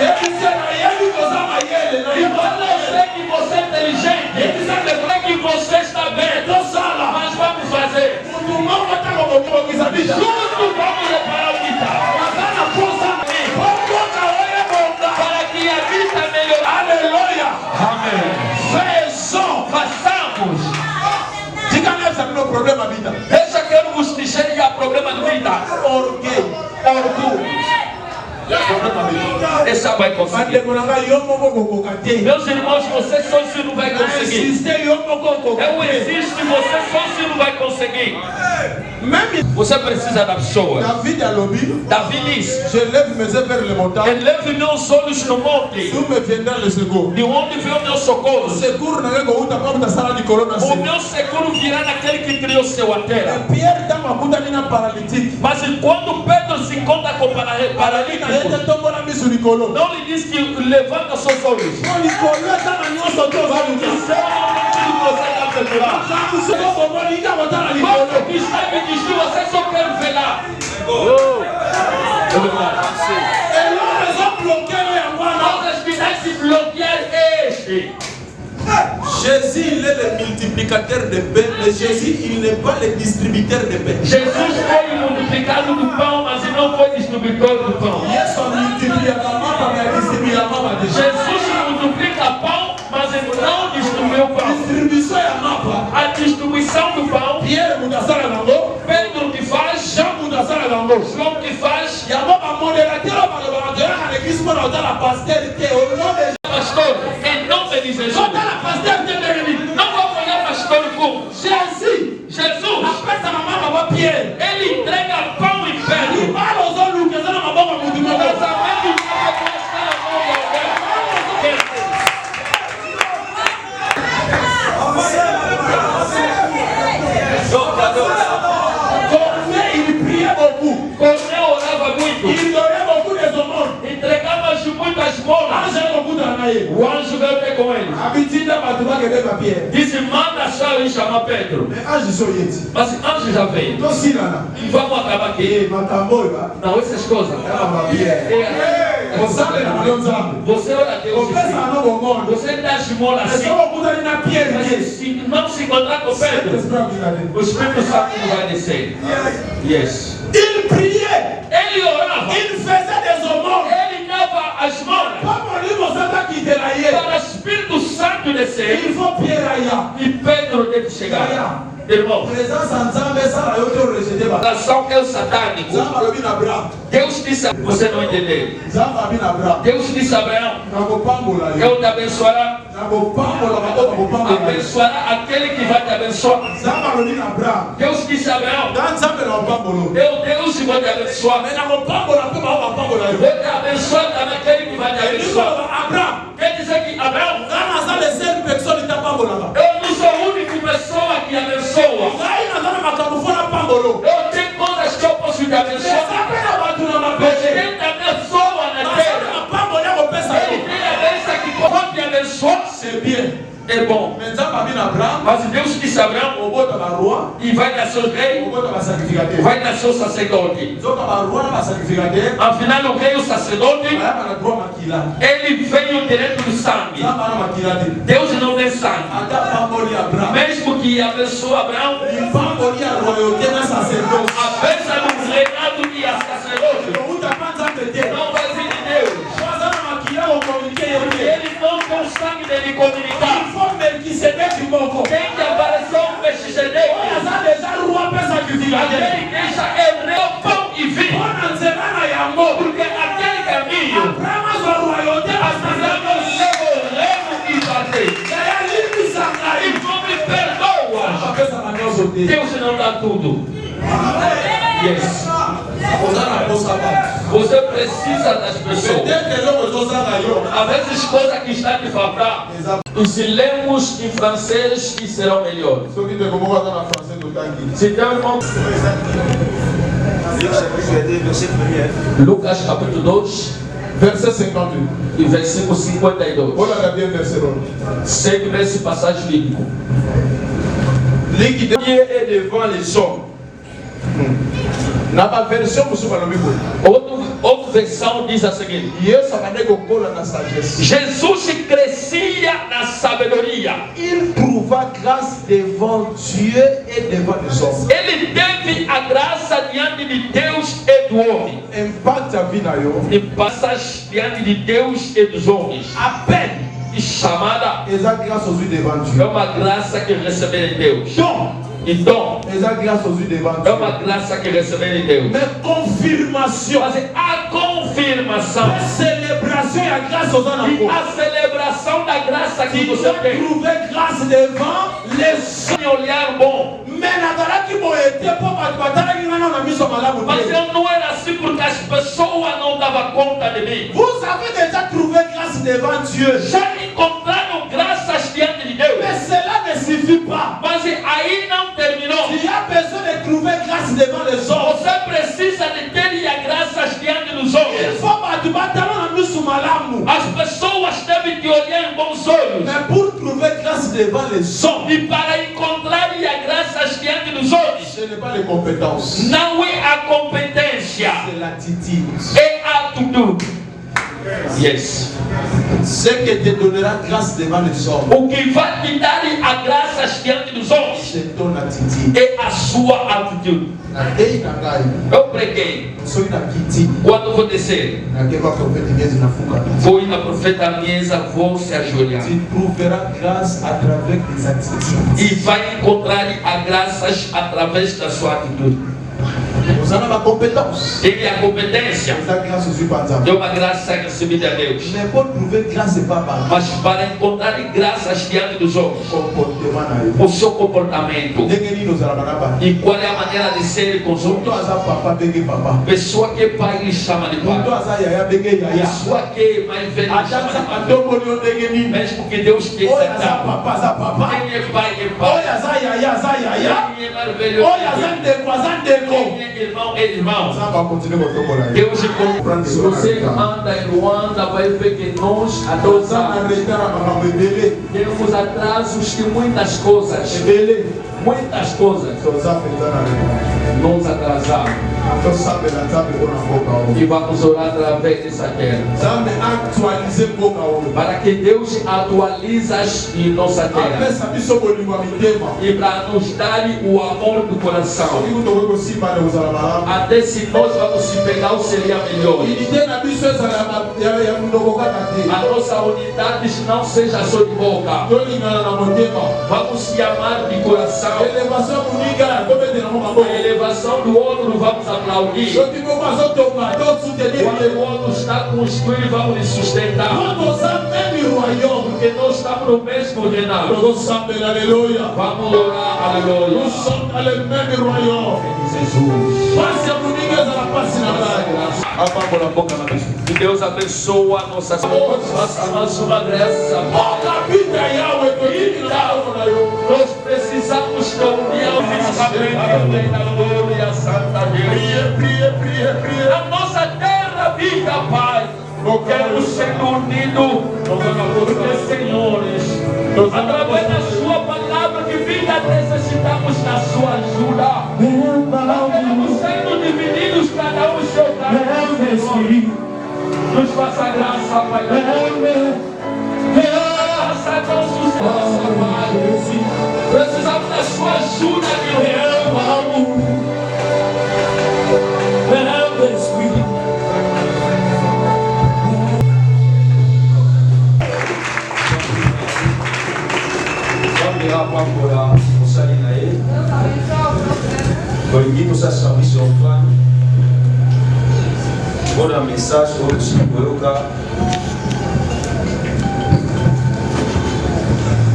Yebisa na yebi kozama yele na E yeba. eu sei que você é inteligente. Eu sei que você está bem. Tosala. Mas vamos fazer. Mutu moko tako kokisa bisa. Juntos vamos reparar o que está. Makana posa. Pomboka oye bonga. Para que a vida melhore. Alléluia. Amém. Faisons. Façamos. Essa vai conseguir. Meus irmãos, você sozinho não vai conseguir. Eu existo e você sozinho não vai conseguir. Você precisa da pessoa. Davi disse: j'élève mes yeux vers les montagnes. Eleve meus olhos no monte. D'où me viendra le secours? De onde vem o meu socorro? O seguro não é que uta para da sala de corona. O meu seguro virá naquele que criou o céu a terra. Pierre dá uma puta ali na paralítica. Mas quando Pedro se encontra com o paralítico, não lhe diz que levanta seus olhos. Vai dizer que está me dizendo, você só quer ver lá. Nós finais de bloquear este. Jésus, il est le multiplicateur de pain, mais Jésus, il n'est pas le distributeur de pain. Jesus foi multiplicado do pão, mas não foi distribuidor do pão. Jesus multiplica pão, mas não distribui o pão. A distribuição do pão, Pedro que faz, João que faz, pastor, em nome de Jesus. Não vou olhar pastor como Jesus. Ele entrega pão e Pedro. Cornélio orava muito. Entregava muitas esmolas. O anjo veio ter com ele. Disse: manda Saulo e chamar Pedro. Mas o anjo já veio. Vamos acabar aqui. Não, essas coisas. Você ora a Deus. Você dá esmola assim. Mas se não se encontrar com Pedro, o Espírito Santo não vai descer. Yes. Il priait. Ele orava. Il faisait des aumônes. Ele dava as esmolas. Para o Espírito Santo descer. Il faut Pierre. E Pedro deve chegar. Irmão, nação é o satânico. Deus disse, você não entendeu. Deus disse a Abraão: eu te abençoará. Abençoará aquele que vai te abençoar. Deus disse a Abraão: eu Deus vou te abençoar. Vou te abençoar também aquele que vai te abençoar. Quer dizer que Abraão, eu não sou a única pessoa que abençoa. Eu tenho coisas que eu posso te abençoar. Mas quem te abençoa na terra, ele tem a bênção que pode te abençoar. É bom. Mas Deus disse a Abraão: e vai nascer o rei, vai nascer o sacerdote. Afinal, o rei e o sacerdote, ele veio direto do sangue. Deus não tem sangue. Mesmo que abençoe Abraão, a bênção do reinado e a sacerdote não vai vir de Deus. Ele não tem o sangue dele comunicar. Quem que apareceu o Melquisedeque? Aquele igreja é rei, pão e vinho. Porque aquele caminho, Abraão leva o reino e bater. E não me perdoa. Deus não dá tudo. Yes. Você precisa das pessoas. Às vezes coisas que estão te faltar. E se lemos em francês, que serão melhores. Se tem irmão, Lucas capítulo 2, verset 51. e versículo 52. Olha bien verset 1. Segue esse passagem bíblico. Dieu est devant les hommes. Na versão Outra versão diz a seguinte: Jesus crescia na sabedoria. Il trouva grâce devant Dieu et devant les hommes. Ele teve a graça diante de Deus e do homem. Impacte a vida Em passagem diante de Deus e dos homens. à peine. E chamada Esa grâce aux yeux devant é Dieu. uma graça que recebeu de Deus. Donc, Então, esa grâce aux yeux devant é Dieu. uma graça que recebeu de Deus. Mais confirmation. Mas a confirmação confirmação. A célébration et la grâce aux hommes. E a celebração da graça que Tu você dois tem. trouver grâce devant les hommes. Sem olhar bom. Mais nazalaki boye te mpo bato batalaki ngai na miso malamu Mas te. eu não era assim porque as pessoas não davam conta de mim. Vous avez déjà trouvé grâce devant Dieu. Já encontraram graças diante de Deus. Mais cela ne suffit pas. Mas aí não terminou. Il y a besoin de trouver grâce devant les hommes. Você precisa de ter a graças diante dos Il homens. faut bato batala na miso malamu. As pessoas devem te olhar em bons olhos. Mais pour trouver grâce devant les hommes, E para encontrar a graças diante dos homens, ce n'est pas les compétences. não é a competência, C'est l'attitude. é a atitude. Yes. Ce qui te donnera grâce devant les hommes, O que vai te dar a graças diante dos homens c'est ton attitude. é a sua atitude. Na dei na ngai, Eu preguei. soki na kiti, Quando vou descer, nakeba profete ngezi na fuka. vou ir na profeta mesa, vou se ajoelhar. Tu trouveras grâce à travers tes attitudes. E vai encontrar a graças através da sua atitude. Vous en avez ma compétence. Ele é a competência. C'est la grâce aux yeux par exemple. É uma graça recebida a Deus. Mais pour trouver grâce, c'est pas par Mas para encontrar graças diante dos homens, comportement na yo. o seu comportamento Ndenge nini ozalaka na bana. e qual é a maneira de ser com os Moto homens. aza papa benge papa. Pessoa que é pai lhe chama de Moto pai. aza yaya benge yaya. Pessoa que é mãe velha lhe chama Atanza de pai. atomoli yo ndenge nini. Mesmo que Deus quer Oyo aza sentar. papa aza papa. Quem é pai é Oyo pai. aza yaya aza yaya. Quem é mais velho Oyo é aza pai. ndeko aza ndeko. Quem é irmão é irmão. Aza bakontinue kotombola ye. Deus comprando. Se você anda em Luanda, vai ver que nós há 2 Toza na anos retard na makambo ebele. temos atrasos de muitas coisas. Ebele. Muitas coisas. Toza mpenza na retard. Nos atrasamos. Tosambela nzambe mpona mboka oyo. E vamos orar através dessa terra. Nzambe actualize mboka oyo. Para que Deus atualize em nossa terra. apesa biso bolingo ya mitema. E para nos dar o amor do coração. soki kutokoki kosimba na kozala malamu. Até se nós vamos se pegar, seria melhor. unité na biso ezala ya munoko kaka te. A nossa unidade não seja só de boca. tolingana na motema. Vamos se amar de coração. elevation ya moninga tobetela mo maboko. A elevação do outro vamos aplaudir. soki moko azotonga tosoutenir Quando ye. o outro está construindo, vamos lhe sustentar. toza memi royaume. Porque nós estamos no mesmo reinado. tozosambela aleluya. Vamos orar, aleluia. nous sommes dans le même royaume. Jesus. pasi ya moninga ezala pasi na ngai. apambola mboka na biso. Que Deus abençoe a nossa vida. Faça mais uma graça. mboka pita yawe tokiki na maboko na yo. Nós precisamos da união fisicamente da glória santa de Deus. Prie. A nossa terra, vida, Pai. Queremos ser unidos, porque, senhores, através da Sua palavra de vida, necessitamos da Sua ajuda. Não queremos sendo divididos, cada um em seu caminho, Senhor. Nos faça graça, Pai. Faça nosso Senhor, Pai. Precisamos da Sua ajuda, meu irmão. Pambola mosali na ye tolingi tosalisa biso mfani mpona message oyo tosili koyoka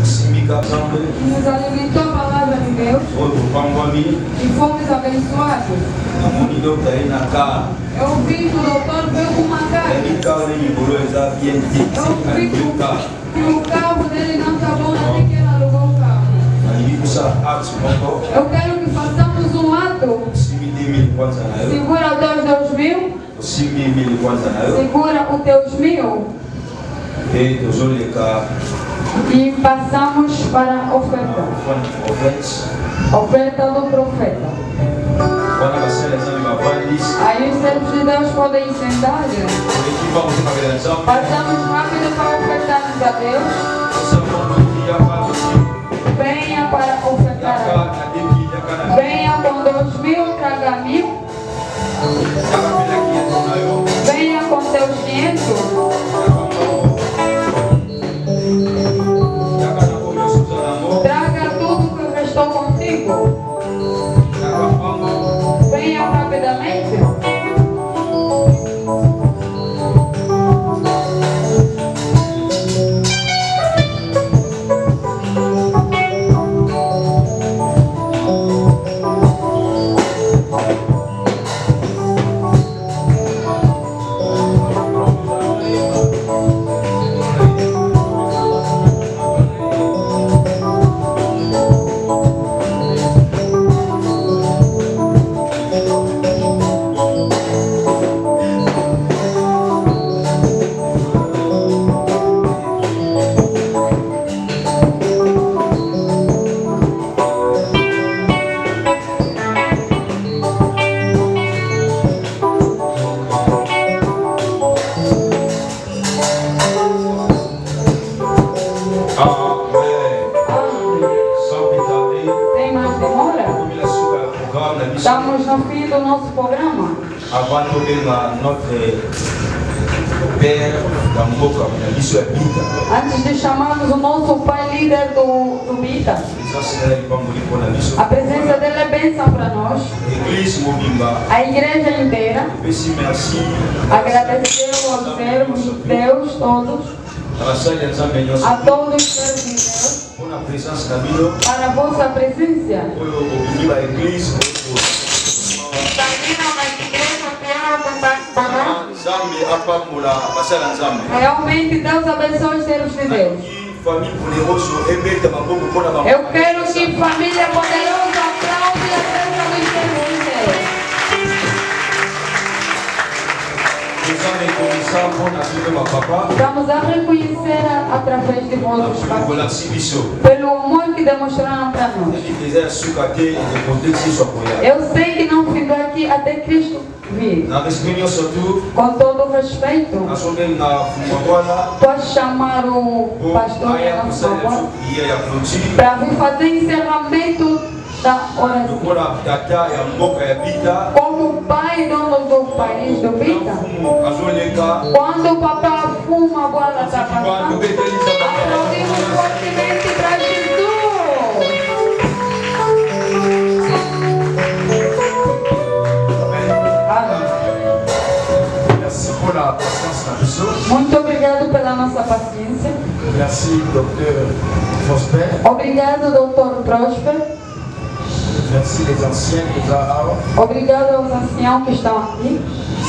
simika nzambe Nos alimentou a palavra de Deus oyo topambwami e fomos abençoados. namoni dokta ye na kar Eu vi que o doutor veio com uma carga. yabi kar ne mikolo eza bien te Eu vi alingoli kar que o carro dele não está bom, até que ele alugou o carro. nalingi kosala acte moko Eu quero que façamos um ato. osimbi 2000 kwanza na yo Segura os teus 2000. osimbi 1000 kwanza na yo Segura os teus 1000. e tozoleka E passamos para a oferta. ofete Oferta do profeta. wana basala nzambe bavandi Aí os servos de Deus podem sentar. ekipa kotemakela nzambe Passamos rápido para ofertarmos a Deus. Venha para ofertar a Deus. Venha com 2000, traga 1000. Venha com seus 500. Traga tudo que restou contigo. Venha rapidamente. Estamos no fim do nosso programa. Avant de donner notre père dans le mot comme la mission est vite. Antes de chamarmos o nosso pai líder do Bita, Ça c'est là pour nous pour la mission. a presença dele é bênção para nós. Église Mobimba. A igreja inteira Merci, merci. agradeceu aos servos de Deus todos, a todos os servos de Deus, Pour la présence d'Amino. para a vossa presença. Pour la église. Zambi apa mula pasal Zambi. Realmente Deus abençoe os servos de Deus. Famille poderoso ebeta maboko pona ba. Eu quero que família poderosa aplaude a presença dos servos de Deus. Vamos a reconhecer através de vossos pais pelo amor que demonstraram para nós. Eu sei que não ficou aqui até Cristo vir. Com todo o respeito, posso chamar o pastor para vir fazer encerramento da oração. Como pai dono do país do Bita, quando o papá fuma, a bola está passando, aplaudimos fortemente para Jesus. Muito obrigado pela nossa paciência. Merci, Dr. Prosper. Obrigado, Dr. Prosper. Merci les anciens que nous avons. Obrigado aos anciãos que estão aqui.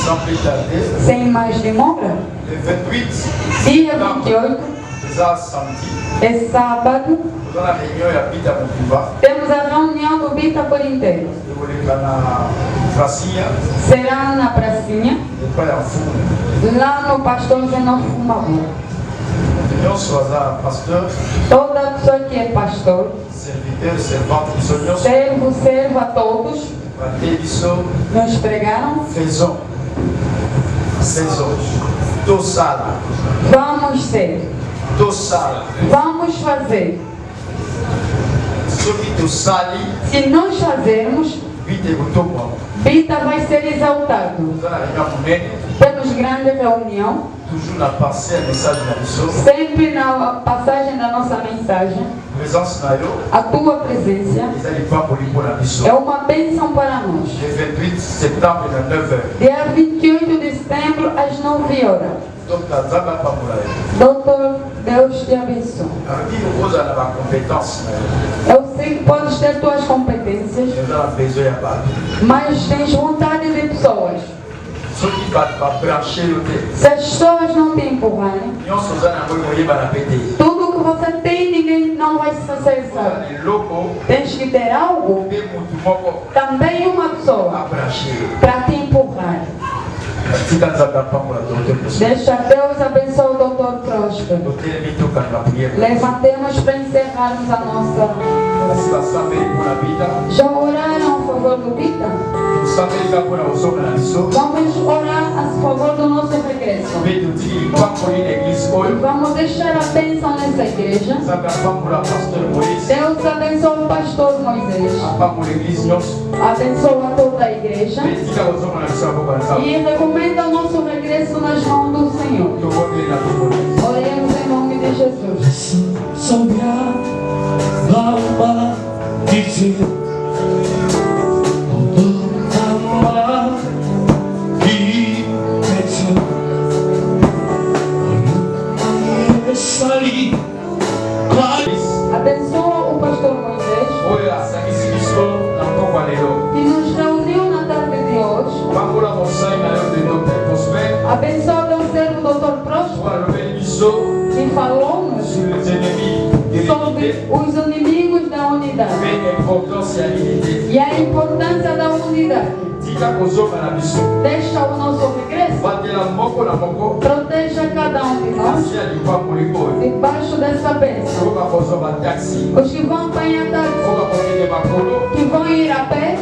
Sans plus tarder, Sem mais demora, le 28, dia 28, ça samedi, é sábado, dans la réunion, il y a Bita Moukiba. temos a reunião do Bita por inteiro. Je voulais que na Fracinha, Será na pracinha, depois en fumo. lá no Pastor Zenor Fumabu. Nous sommes pasteur, Toda pessoa que é pastor, serviteur, servante, nous servo, serva a todos, sommes nos pregaram. faisons. Tout ça, Vamos ser, tout ça. vamos fazer. Ce qui tout ça, Se nós fazermos, vite et tout moi. Bita vai ser exaltado. Dans la réunion monnaie, Temos grande reunião, toujours la passé un message de la mission. sempre na passagem da nossa mensagem, Présence Nayo, a tua presença ils n'allaient pas pour la é mission. uma bênção para nós. Le 28 septembre, à 9h. Dia 28 de setembro, às 9 horas. Donc, la Zaba pas pour la Doutor, Deus te abençoe. Alors, qui nous pose à la compétence, Eu sei que podes ter tuas competências, nous avons besoin de battre. mas tens vontade de pessoas. Ceux qui battent pas brancher le thé. Se as pessoas não te empurrarem, Nous sommes en train de la péter. tudo que você tem, ninguém não vai se acessar. Les locaux, Tens que ter algo, des moutons, também uma à pessoa, brancher. para te empurrar. Si quand ça pas pour la docteur, Deixa Deus abençoe o Doutor Próspero. docteur est tout quand la prière. Levantemos para encerrarmos a nossa. Si la savez pour la vida, Já oraram a favor do Bita? vous savez qu'à pour la osoka na biso, Vamos orar a favor do nosso regresso. mais nous dit pas pour l'église E oil, vamos deixar a bênção nessa igreja. ça va pas pour la pasteur Moïse, Deus abençoe o pastor Moisés. pas pour l'église Nyos, Abençoa toda a igreja. mais si la osoka na biso pour ça. E recomenda o nosso regresso nas mãos do Senhor. Tout le monde est là pour nous. Oremos em nome de Jesus. Sobrar lama dizer lama e pensar sali Abençoa o pastor Moisés, Oyo asangisi biso na moko ya lelo. que nos reuniu na tarde de hoje. Pambola mosali na yo de docteur Prosper, Abençoa teu servo Dr. Próspero, pour alobeli biso que falou-nos sur les ennemis de sobre l'unité, os inimigos da unidade mais l'importance ya l'unité. e a importância da unidade. Tika kozoka na biso, Deixa o nosso regresso, batela moko na moko, proteja cada um de nós, debaixo dessa bênção, os que vão apanhar táxi, que vão ir a pé,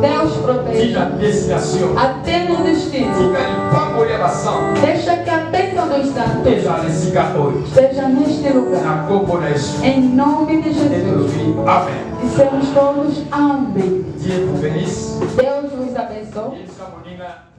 Deus protege até no destino. Deixa que a bênção dos santos esteja neste lugar. Em nome de Jesus. Amém. Dissemos todos amém. Dieu vous bénisse. Deus nos abençoe. Yesu amoninga